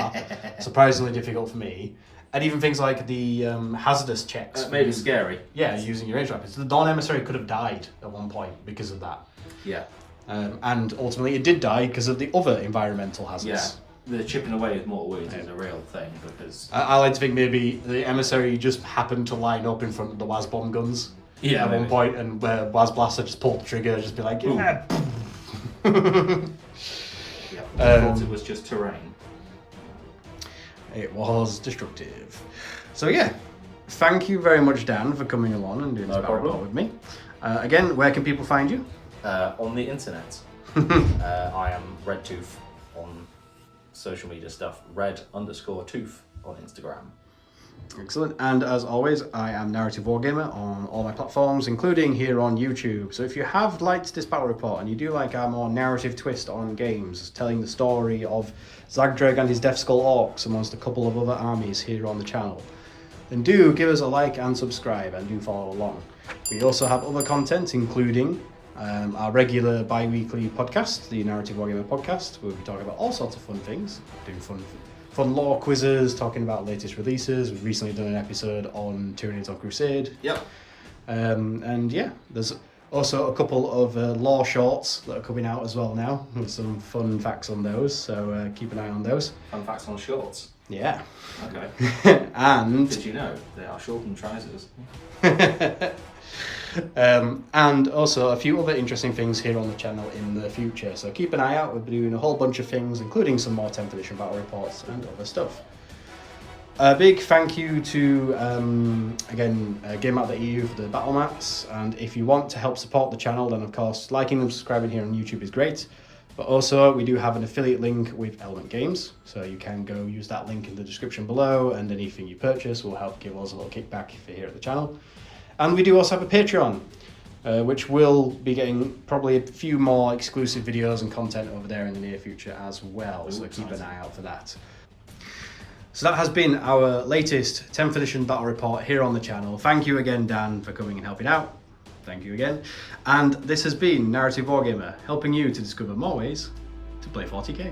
surprisingly difficult for me. And even things like the hazardous checks.
Made it scary.
Yeah, using your range weapons. The Dawn Emissary could have died at one point because of that.
Yeah.
And ultimately it did die because of the other environmental hazards.
Yeah. The chipping away with mortal wounds is a real thing, because
I like to think maybe the Emissary just happened to line up in front of the Wazbom guns at one point, and where Wazblasta just pulled the trigger, just be like, yeah.
I thought it was just terrain.
It was destructive. So yeah, thank you very much, Dan, for coming along and doing this battle report with me. Again, where can people find you?
On the internet. I am RedTooth on social media stuff. Red_tooth on Instagram.
Excellent. And as always, I am Narrative Wargamer on all my platforms, including here on YouTube. So if you have liked this battle report and you do like our more narrative twist on games, telling the story of Zagdreg and his Deathskull Orks amongst a couple of other armies here on the channel, then do give us a like and subscribe, and do follow along. We also have other content, including our regular bi-weekly podcast, the Narrative Wargamer Podcast, where we talk about all sorts of fun things, doing fun lore quizzes, talking about latest releases. We've recently done an episode on Tyranids on Crusade.
Yep.
And yeah, there's also a couple of lore shorts that are coming out as well now, with some fun facts on those, so keep an eye on those.
Fun facts on shorts.
Yeah.
Okay.
And
did you know they are shortened trousers?
And also a few other interesting things here on the channel in the future, so keep an eye out. We'll be doing a whole bunch of things, including some more 10th edition battle reports and other stuff. A big thank you to again Da Yoof for the battle mats, and if you want to help support the channel, then of course liking and subscribing here on YouTube is great, but also we do have an affiliate link with Element Games, so you can go use that link in the description below, and anything you purchase will help give us a little kickback for here at the channel. And we do also have a Patreon, which will be getting probably a few more exclusive videos and content over there in the near future as well, so keep an eye out for that. So that has been our latest 10th edition battle report here on the channel. Thank you again, Dan, for coming and helping out. Thank you again. And this has been Narrative Wargamer, helping you to discover more ways to play 40k.